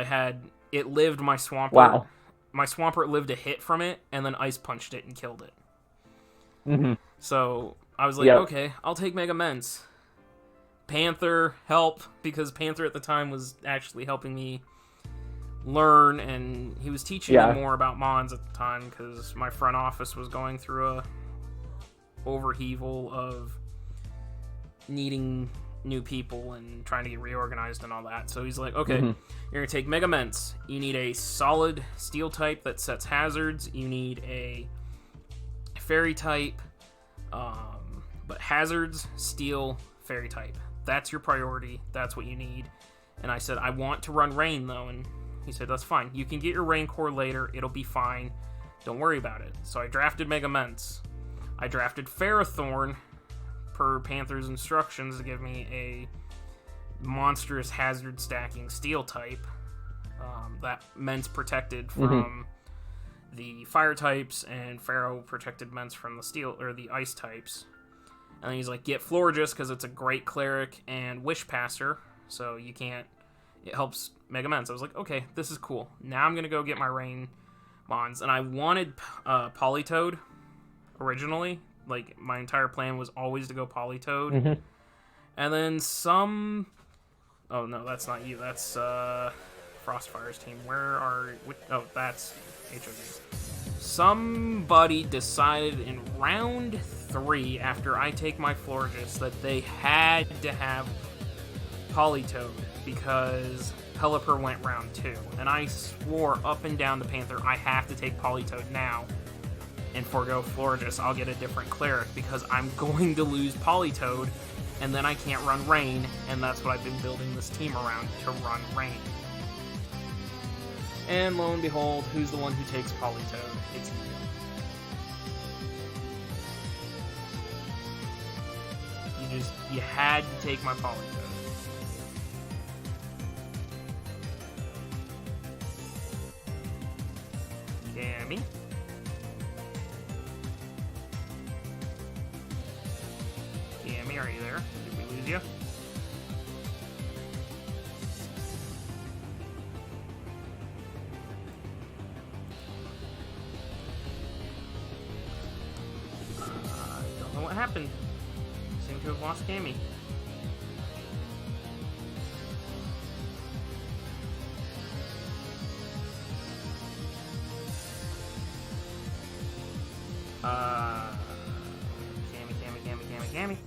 it lived my Swampert. Wow. My Swampert lived a hit from it, and then Ice Punched it and killed it. So, I was like, okay, I'll take Mega Ments. Panther, help, because Panther at the time was actually helping me learn, and he was teaching me more about Mons at the time, because my front office was going through a overheaval of needing new people and trying to get reorganized and all that. So he's like, okay, you're going to take Mega Ments. You need a solid steel type that sets hazards. You need a fairy type, but hazards, steel, fairy type. That's your priority. That's what you need. And I said, I want to run Rain, though. And he said, that's fine. You can get your Rain Core later. It'll be fine. Don't worry about it. So I drafted Mega Ments. I drafted Ferrothorn per Panther's instructions to give me a monstrous hazard stacking steel type. That Ments protected from the fire types, and Pharaoh protected Ments from the steel or the ice types. And then he's like, get Florges because it's a great cleric and Wish Passer, so you can't. It helps Mega Ments. I was like, okay, this is cool. Now I'm gonna go get my Rain Mons, and I wanted Politoed. Originally, like, my entire plan was always to go Politoed. And then oh no, that's not you, that's Frostfire's team. That's HOG. Somebody decided in round 3, after I take my Florges, that they had to have Politoed because Pelipper went round 2. And I swore up and down to Panther, I have to take Politoed now and forgo Florges. I'll get a different cleric because I'm going to lose Politoed, and then I can't run Rain, and that's what I've been building this team around, to run Rain. And lo and behold, who's the one who takes Politoed? It's you. You had to take my Politoed. Cammy. Cammy, are you there? Did we lose you? Don't know what happened. Seem to have lost Cammy. Cammy.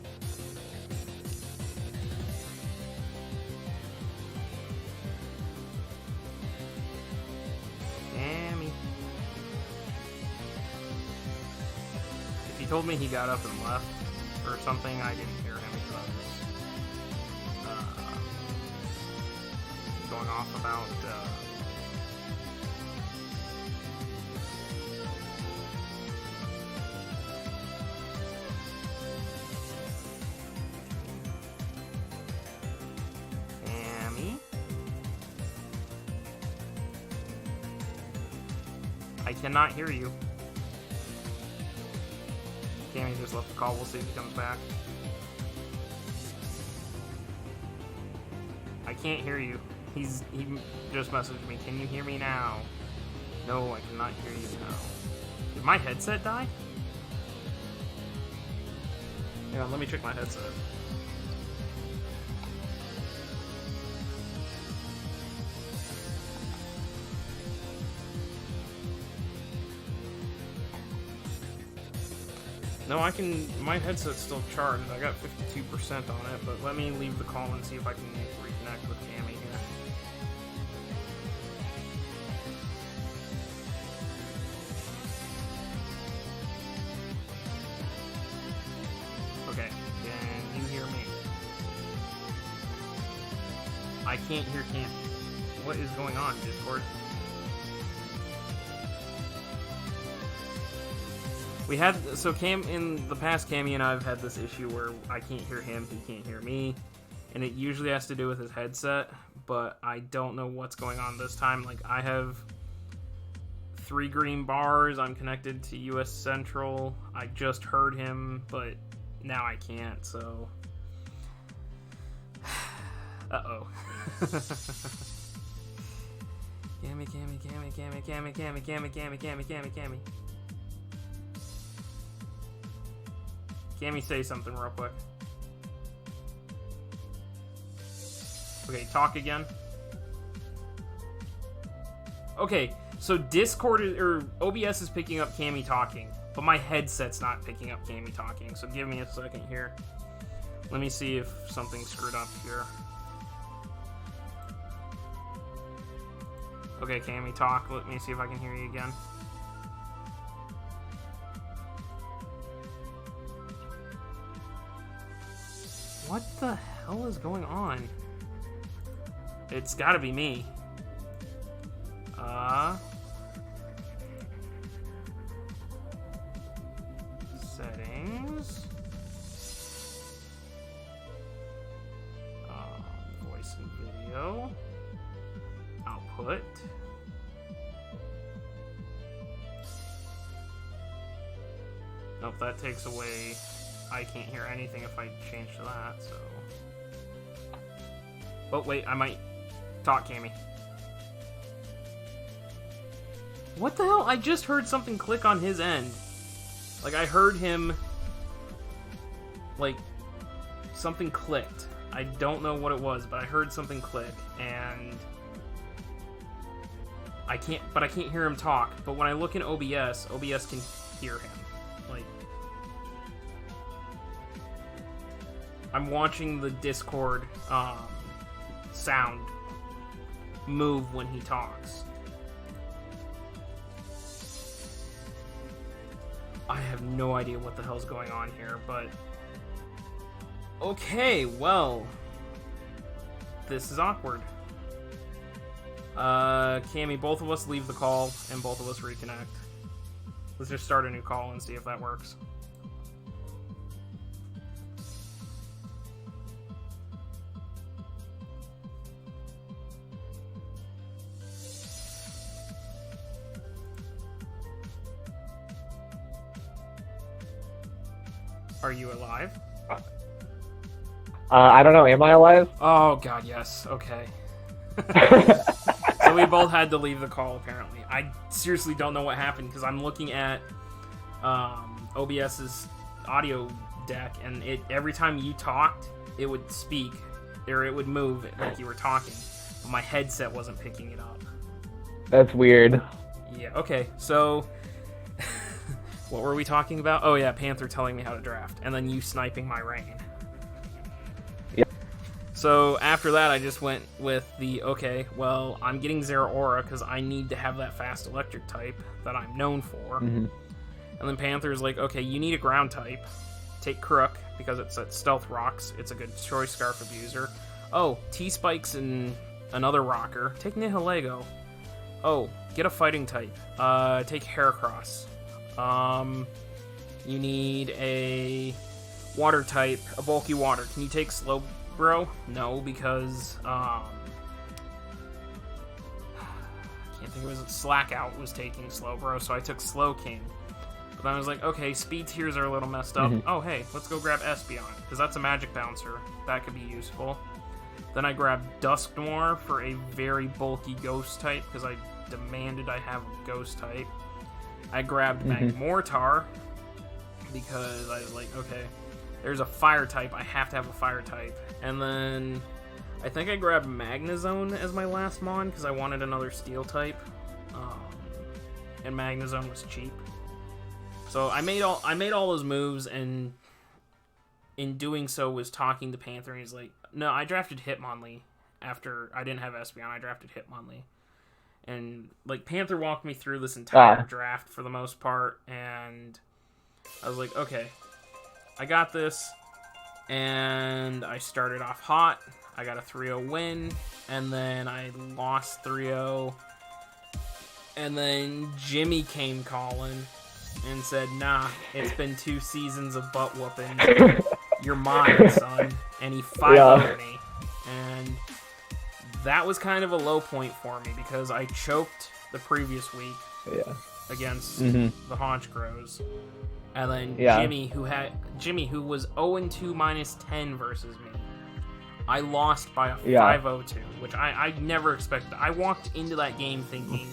Cammy. If he told me he got up and left or something, I didn't hear him because I was going off about Cammy. I cannot hear you. Cammy just left the call. We'll see if he comes back. I can't hear you. He just messaged me. Can you hear me now? No, I cannot hear you now. Did my headset die? Hang on, let me check my headset. No, I can. My headset's still charged. I got 52% on it, but let me leave the call and see if I can reconnect with Cammy here. Okay, can you hear me? I can't hear Cammy. What is going on, Discord? We had, so Cam, in the past, Cammy and I have had this issue where I can't hear him, he can't hear me, and it usually has to do with his headset, but I don't know what's going on this time. Like, I have 3 green bars, I'm connected to US Central, I just heard him, but now I can't, so... Uh-oh. Cammy, Cammy, Cammy, Cammy, Cammy, Cammy, Cammy, Cammy, Cammy, Cammy, Cammy. Cammy, say something real quick. Okay, talk again. Okay, so Discord or OBS is picking up Cammy talking, but my headset's not picking up Cammy talking. So give me a second here. Let me see if something's screwed up here. Okay, Cammy, talk. Let me see if I can hear you again. What the hell is going on? It's gotta be me. Settings. Voice and video. Output. Nope, that takes away... I can't hear anything if I change to that, so... Oh, wait, I might... Talk, Cammy. What the hell? I just heard something click on his end. Like, I heard him... Like, something clicked. I don't know what it was, but I heard something click, and... I can't hear him talk. But when I look in OBS, OBS can hear him. Like... I'm watching the Discord sound move when he talks. I have no idea what the hell's going on here, but... Okay, well... This is awkward. Cammy, both of us leave the call, and both of us reconnect. Let's just start a new call and see if that works. Are you alive? I don't know. Am I alive? Oh, God, yes. Okay. So we both had to leave the call, apparently. I seriously don't know what happened, because I'm looking at OBS's audio deck, and every time you talked, it would speak, or it would move like you were talking, but my headset wasn't picking it up. That's weird. Yeah, okay, so... What were we talking about? Oh yeah, Panther telling me how to draft, and then you sniping my rain. Yep. So after that, I just went with the, okay, well, I'm getting Zera Aura because I need to have that fast electric type that I'm known for. Mm-hmm. And then Panther's like, okay, you need a ground type. Take Crook, because it's at Stealth Rocks. It's a good choice, Scarf Abuser. Oh, T-Spikes and another rocker. Take Nihilego. Oh, get a fighting type. Take Heracross. You need a water type, a bulky water. Can you take Slowbro? No, because I can't think it was Slackout was taking Slowbro, so I took Slowking. But then I was like, okay, speed tiers are a little messed up. Oh, hey, let's go grab Espeon, because that's a magic bouncer. That could be useful. Then I grabbed Dusknoir for a very bulky ghost type, because I demanded I have a ghost type. I grabbed Magmortar, because I was like, okay, there's a fire type, I have to have a fire type. And then I think I grabbed Magnezone as my last mon, because I wanted another steel type. And Magnezone was cheap. So I made all those moves, and in doing so was talking to Panther, and he's like, no, I drafted Hitmonlee after I didn't have Espeon. I drafted Hitmonlee. And like Panther walked me through this entire draft for the most part, and I was like, okay, I got this. And I started off hot. I got a 3-0 win, and then I lost 3-0. And then Jimmy came calling and said, nah, it's been 2 seasons of butt whooping. You're mine, son. And he 5-0'd me. And that was kind of a low point for me, because I choked the previous week against the Honchkrows. And then Jimmy, who was 0-2 minus 10 versus me, I lost by a 5-0 to, which I never expected. I walked into that game thinking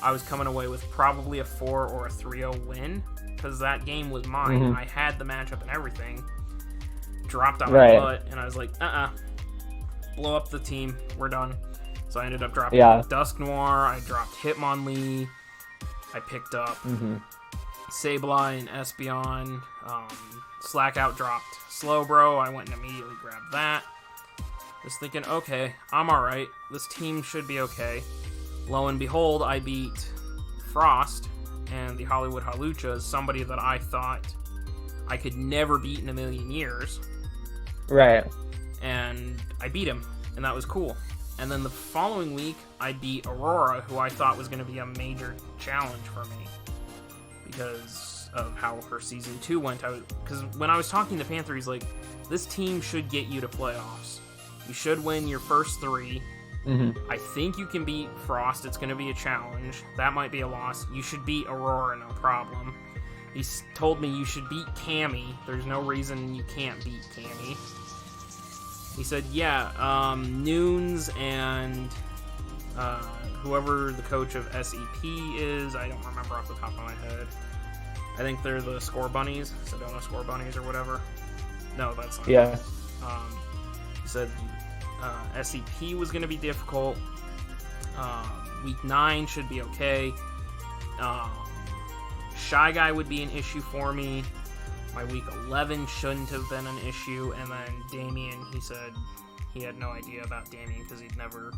I was coming away with probably a 4 or a 3-0 win, because that game was mine. I had the matchup and everything. Dropped on my butt, and I was like, blow up the team, we're done. So I ended up dropping Dusknoir, I dropped Hitmonlee, I picked up Sableye and Espeon, Slackout dropped Slowbro, I went and immediately grabbed that. Just thinking, okay, I'm alright, this team should be okay. Lo and behold, I beat Frost, and the Hollywood Halucha is somebody that I thought I could never beat in a million years. Right. And I beat him, and that was cool. And then the following week, I beat Aurora, who I thought was going to be a major challenge for me, because of how her Season 2 went. Because when I was talking to Panther, he's like, this team should get you to playoffs. You should win your first 3. I think you can beat Frost. It's going to be a challenge. That might be a loss. You should beat Aurora, no problem. He told me you should beat Cammy. There's no reason you can't beat Cammy. He said, Noons and whoever the coach of SEP is, I don't remember off the top of my head. I think they're the Score Bunnies, Sedona Score Bunnies or whatever. No, that's not he said SEP was going to be difficult. Week 9 should be okay. Shy Guy would be an issue for me. My week 11 shouldn't have been an issue. And then Damien, he said he had no idea about Damien because he'd never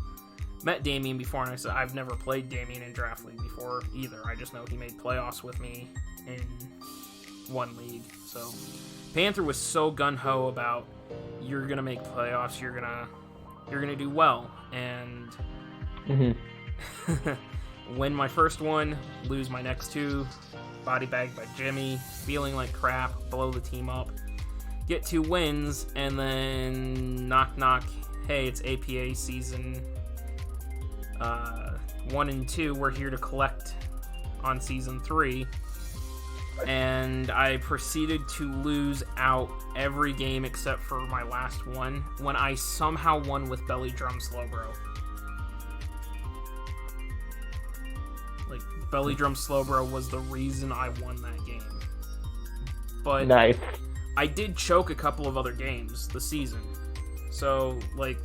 met Damien before. And I said, I've never played Damien in Draft League before either. I just know he made playoffs with me in one league. So Panther was so gung-ho about, you're going to make playoffs, you're gonna do well. And win my first one, lose my next 2, body bagged by Jimmy, feeling like crap, blow the team up, get 2 wins, and then knock knock, hey, it's APA season 1 and 2, we're here to collect on season 3. And I proceeded to lose out every game except for my last one, when I somehow won with Belly Drum Slowbro. Like, Belly Drum Slowbro was the reason I won that game. But nice. I did choke a couple of other games this season. So, like,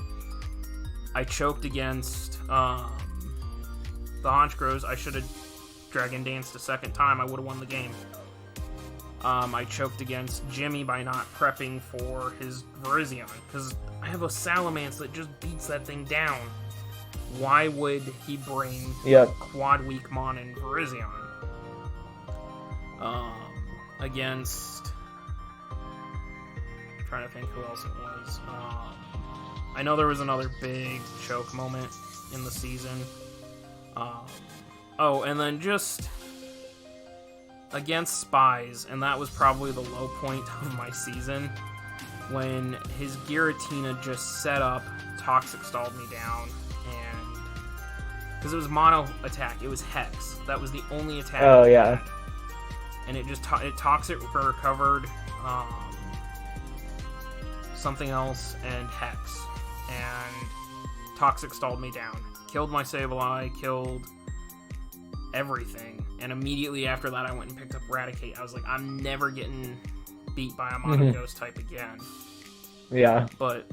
I choked against the Honchkrows. I should have Dragon Danced a second time. I would have won the game. I choked against Jimmy by not prepping for his Virizion, because I have a Salamence that just beats that thing down. Why would he bring Quad Weak Mon and Virizion? Against... I'm trying to think who else it was. I know there was another big choke moment in the season. Oh, and then just against Spies, and that was probably the low point of my season, when his Giratina just set up, Toxic stalled me down, and because it was mono attack, it was Hex. That was the only attack. Oh, yeah. And it just it Toxic recovered something else and Hex, and Toxic stalled me down. Killed my Sableye, killed everything, and immediately after that I went and picked up Raticate. I was like, I'm never getting beat by a Mono Ghost type again. Yeah. But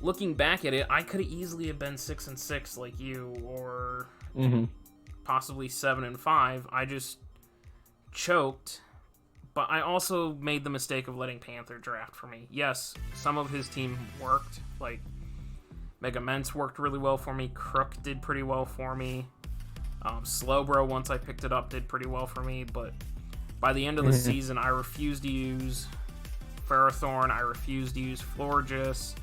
looking back at it, I could have easily have been 6-6 like you, or possibly 7-5. I just choked, but I also made the mistake of letting Panther draft for me. Yes, some of his team worked, like Mega Mence worked really well for me, Crook did pretty well for me, Slowbro, once I picked it up, did pretty well for me, but by the end of the season, I refused to use Ferrothorn, I refused to use Florges,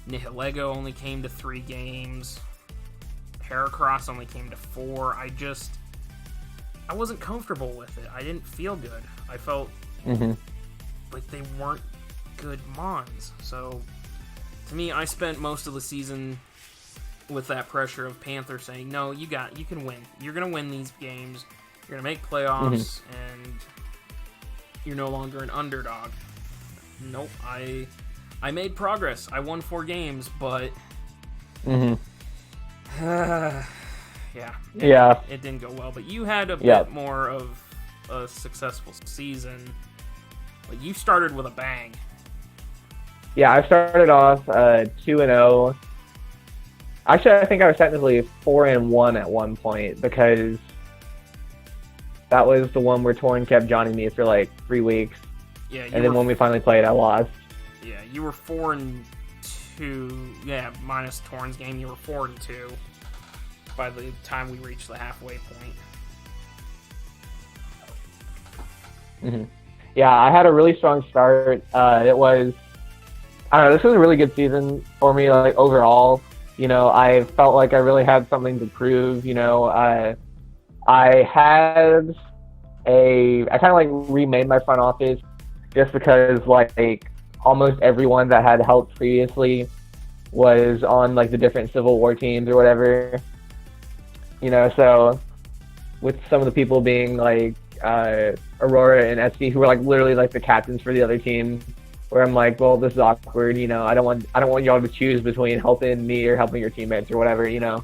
Nihilego only came to 3 games, Heracross only came to 4. I wasn't comfortable with it. I didn't feel good. I felt like they weren't good Mons. So, to me, I spent most of the season with that pressure of Panther saying, no, you can win. You're going to win these games. You're going to make playoffs, and you're no longer an underdog. Nope. I made progress. I won 4 games, but yeah, it didn't go well. But you had a bit more of a successful season. Like, you started with a bang. Yeah, I started off 2-0. Actually, I think I was technically 4-1 at one point, because that was the one where Torn kept joining me for like 3 weeks. Yeah, and then when we finally played, I lost. Yeah, you were 4-2. Yeah, minus Torn's game, you were 4-2 by the time we reached the halfway point. Yeah, I had a really strong start. I don't know, this was a really good season for me, like, overall. You know, I felt like I really had something to prove. You know, I kind of like remade my front office, just because like almost everyone that had helped previously was on like the different Civil War teams or whatever. You know, so with some of the people being like Aurora and SC, who were like literally like the captains for the other team, where I'm like, well, this is awkward, you know, I don't want y'all to choose between helping me or helping your teammates or whatever, you know.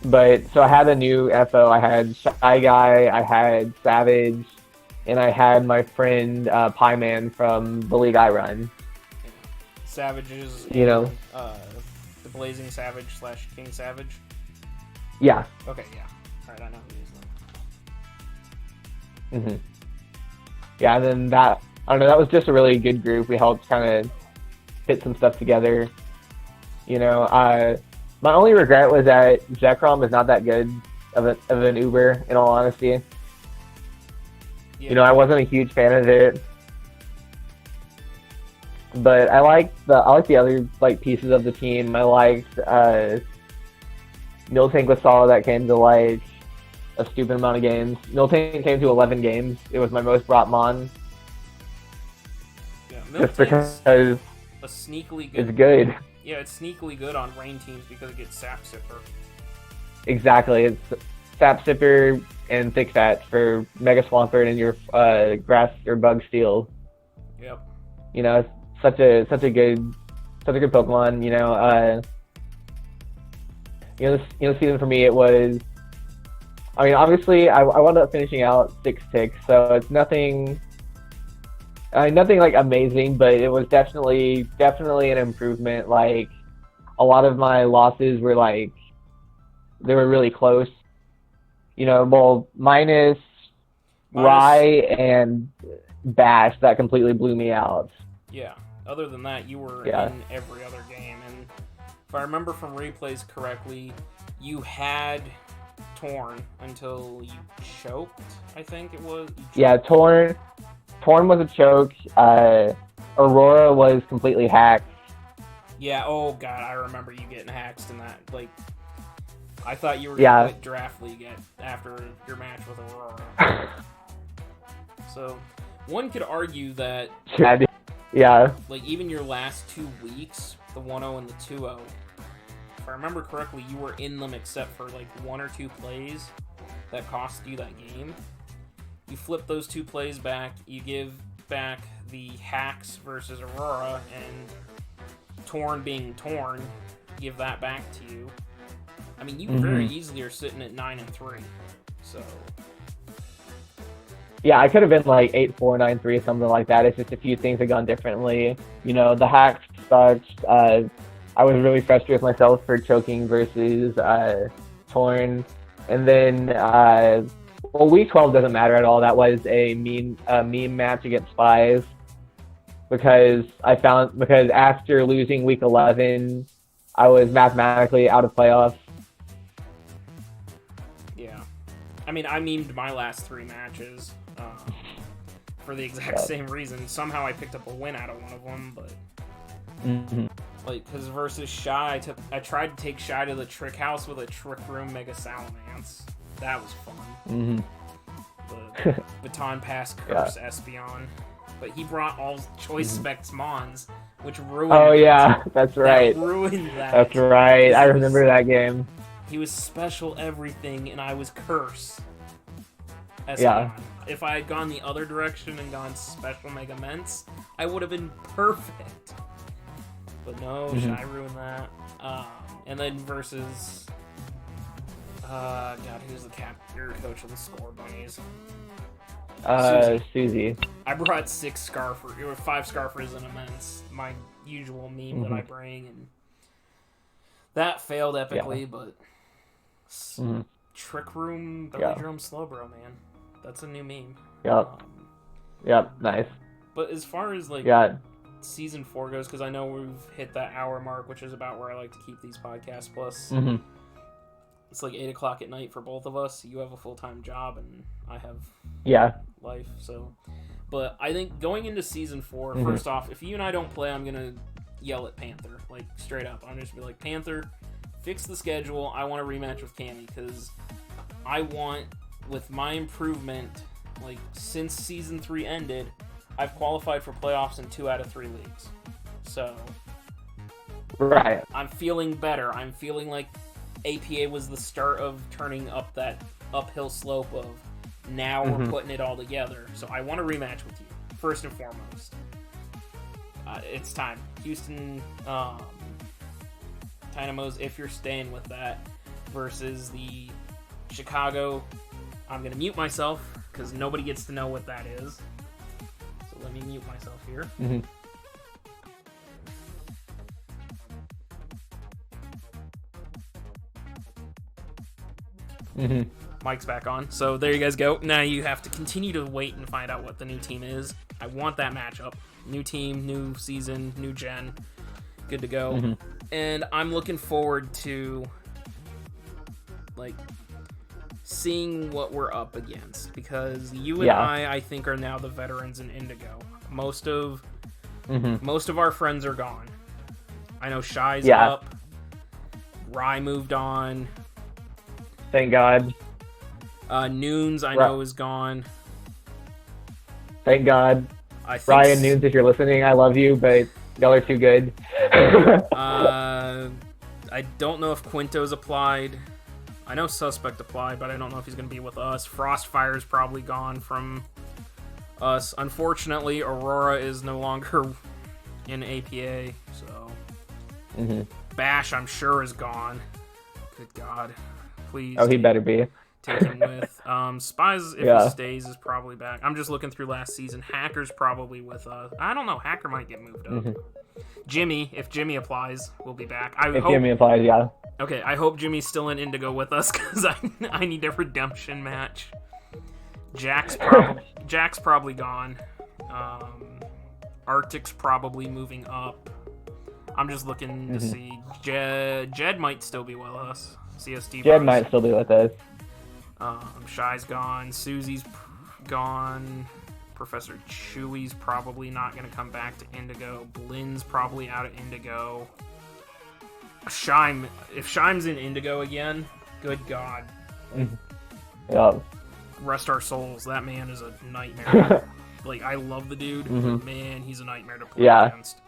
But so I had a new FO. I had Shy Guy, I had Savage, and I had my friend Pieman from the league I run. Savages, you know, the Blazing Savage / King Savage. Yeah. Okay, yeah. All right, I know who he is then. Yeah, and then that, I don't know, that was just a really good group. We helped kind of hit some stuff together. You know, my only regret was that Zekrom is not that good of an Uber, in all honesty. Yeah. You know, I wasn't a huge fan of it. But I liked the other like pieces of the team. I liked Miltank was solid. That came to like a stupid amount of games. Miltank came to 11 games. It was my most brought Mon. Yeah, just because a sneakily good. It's good. Yeah, it's sneakily good on rain teams because it gets Sap Sipper. Exactly, it's Sap Sipper and Thick Fat for Mega Swampert and your Grass or Bug Steel. Yep. You know, it's such a good Pokemon. You know, this season for me, it was. I mean, obviously, I wound up finishing out 6 ticks, so it's nothing like amazing, but it was definitely an improvement. Like, a lot of my losses were like, they were really close. You know, well, minus Rye and Bash, that completely blew me out. Yeah. Other than that, you were in every other game, and if I remember from replays correctly, you had Torn until you choked, I think it was. Yeah, Torn was a choke. Aurora was completely hacked. Yeah, oh god, I remember you getting hacked in that. Like, I thought you were gonna quit Draft League after your match with Aurora. So, one could argue that, yeah, like, even your last 2 weeks, the 1-0 and the 2-0, if I remember correctly, you were in them except for, like, 1 or 2 plays that cost you that game. You flip those 2 plays back, you give back the hacks versus Aurora, and Torn being Torn, give that back to you. I mean, you very easily are sitting at 9-3, so... Yeah, I could have been like 8-4, 9-3, something like that. It's just a few things had gone differently. You know, the hacks sucked. I was really frustrated with myself for choking versus Torn. And then, well, week 12 doesn't matter at all. That was a meme match against Spies. Because after losing week 11, I was mathematically out of playoffs. Yeah. I mean, I memed my last 3 matches for the exact same reason. Somehow I picked up a win out of one of them, but... Like, because versus Shy, I tried to take Shy to the Trick House with a Trick Room Mega Salamence. That was fun. The Baton Pass Curse Espeon. But he brought all Choice Specs Mons, which ruined Oh, yeah, that's right. That ruined that. That's right. I remember that game. He was special everything, and I was Curse. Espeon. Yeah. If I had gone the other direction and gone Special Mega Ments, I would have been perfect. But no, Shy ruined that. And then versus... God, who's the coach of the Score Bunnies? Susie. I brought 5 Scarfers and Immense, my usual meme that I bring, and that failed epically, but Trick Room Belly Drum Slowbro, man. That's a new meme. Yep, nice. But as far as, like, Season 4 goes, because I know we've hit that hour mark, which is about where I like to keep these podcasts, plus it's like 8 o'clock at night for both of us. You have a full-time job, and I have life, so... But I think going into Season 4, first off, if you and I don't play, I'm going to yell at Panther, like, straight up. I'm just going to be like, Panther, fix the schedule. I want a rematch with Cammy, because I want, with my improvement, like, since Season 3 ended, I've qualified for playoffs in 2 out of 3 leagues. So, I'm feeling better. I'm feeling like APA was the start of turning up that uphill slope of now we're putting it all together. So I want a rematch with you, first and foremost. It's time. Houston Dynamos, if you're staying with that, versus the Chicago. I'm going to mute myself because nobody gets to know what that is. So let me mute myself here. Mic's back on. So there you guys go. Now you have to continue to wait and find out what the new team is. I want that matchup. New team, new season, new gen. Good to go. And I'm looking forward to, like, seeing what we're up against, because you and I think, are now the veterans in Indigo. Most of our friends are gone. I know Shy's up. Rye moved on. Thank God. Noons, I know, is gone. Thank God. Ryan Noons, if you're listening, I love you, but y'all are too good. I don't know if Quinto's applied. I know Suspect applied, but I don't know if he's going to be with us. Frostfire's probably gone from us. Unfortunately, Aurora is no longer in APA, so... Bash, I'm sure, is gone. Good God. Please. Oh, he better be. Take him with. Spies, if he stays, is probably back. I'm just looking through last season. Hacker's probably with us. I don't know. Hacker might get moved up. Jimmy, if Jimmy applies, will be back. Jimmy applies, yeah. Okay, I hope Jimmy's still in Indigo with us, because I need a redemption match. Jack's probably gone. Arctic's probably moving up. I'm just looking to see. Jed might still be with us. CST Jed might still be with us. Shy's gone. Susie's gone. Professor Chewy's probably not going to come back to Indigo. Blin's probably out of Indigo. Shime, if Shime's in Indigo again, good God. Yeah. Rest our souls. That man is a nightmare. Like, I love the dude, but man, he's a nightmare to play against.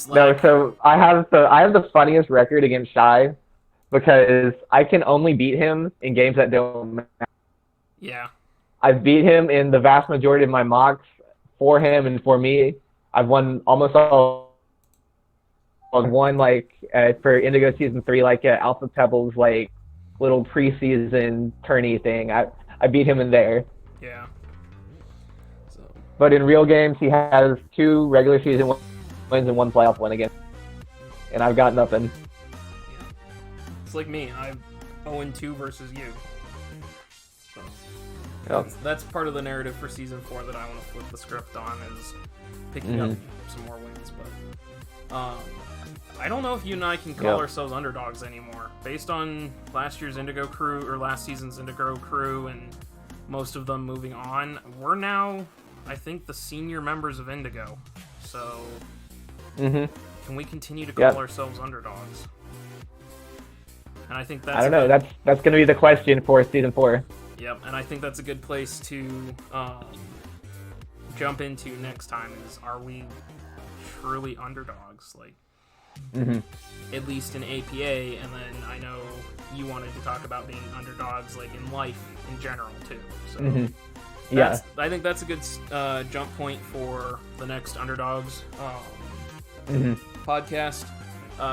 No, so I have the funniest record against Shy because I can only beat him in games that don't matter. Yeah. I've beat him in the vast majority of my mocks for him and for me. I've won almost all. Won like for Indigo Season 3, like Alpha Pebbles, like little preseason tourney thing. I beat him in there. Yeah. So. But in real games, he has 2 regular season wins and 1 playoff win again, and I've got nothing. Yeah. It's like me. I'm 0-2 versus you. So. That's part of the narrative for Season 4 that I want to flip the script on, is picking up some more wins. But I don't know if you and I can call ourselves underdogs anymore. Based on last year's Indigo crew, or last season's Indigo crew, and most of them moving on, we're now, I think, the senior members of Indigo. So, can we continue to call ourselves underdogs? And I think that's... I don't know. That's going to be the question for Season 4. Yep, and I think that's a good place to jump into next time, is, are we truly underdogs? Like, at least in APA, and then I know you wanted to talk about being underdogs, like, in life in general, too. So, I think that's a good jump point for the next Underdogs podcast.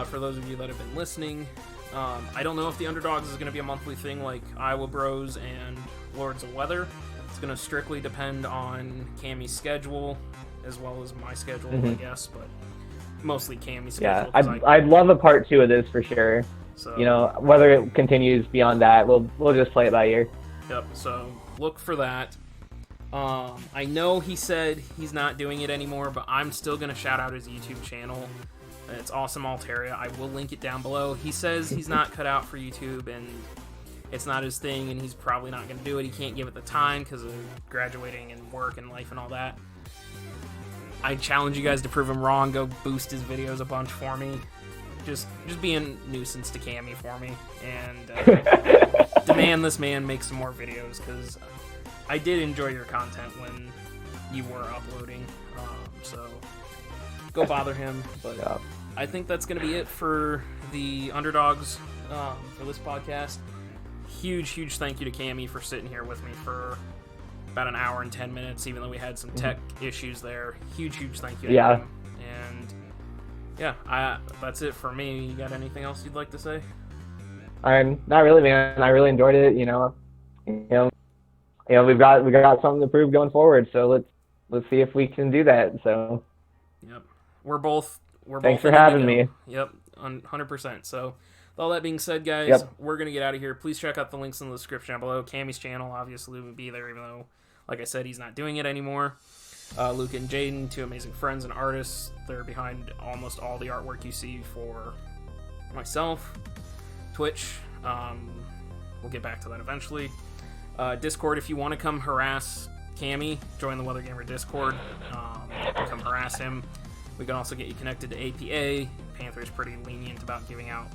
For those of you that have been listening, I don't know if the Underdogs is going to be a monthly thing like Iowa Bros and Lords of Weather. It's going to strictly depend on Cammy's schedule, as well as my schedule, I guess, but mostly Cammy's schedule. Yeah, I'd love a part 2 of this for sure. So, you know, whether it continues beyond that, we'll just play it by ear. Yep, so look for that. I know he said he's not doing it anymore, but I'm still going to shout out his YouTube channel. It's Awesome Alteria. I will link it down below. He says he's not cut out for YouTube, and it's not his thing, and he's probably not going to do it. He can't give it the time because of graduating and work and life and all that. I challenge you guys to prove him wrong. Go boost his videos a bunch for me. Just be a nuisance to Cammy for me, and demand this man make some more videos, because I did enjoy your content when you were uploading. So go bother him. But I think that's going to be it for the Underdogs for this podcast. Huge thank you to Cammy for sitting here with me for about an hour and 10 minutes, even though we had some tech issues there. Huge thank you to him. And that's it for me. You got anything else you'd like to say? Not really, man. I really enjoyed it. You know, we've got something to prove going forward. So let's see if we can do that. So. Yep. We're both. Thanks for having me. Yep, 100%. So, with all that being said, guys, we're gonna get out of here. Please check out the links in the description down below. Cammy's channel obviously will be there, even though, like I said, he's not doing it anymore. Luke and Jaden, 2 amazing friends and artists. They're behind almost all the artwork you see for myself. Twitch. We'll get back to that eventually. Discord, if you want to come harass Cammy, join the Weather Gamer Discord. Come harass him. We can also get you connected to APA. Panther's pretty lenient about giving out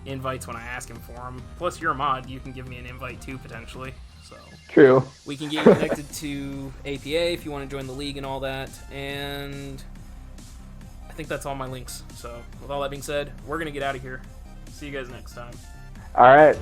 invites when I ask him for them. Plus, you're a mod. You can give me an invite too, potentially. So true. We can get you connected to APA if you want to join the league and all that. And I think that's all my links. So with all that being said, we're going to get out of here. See you guys next time. All right.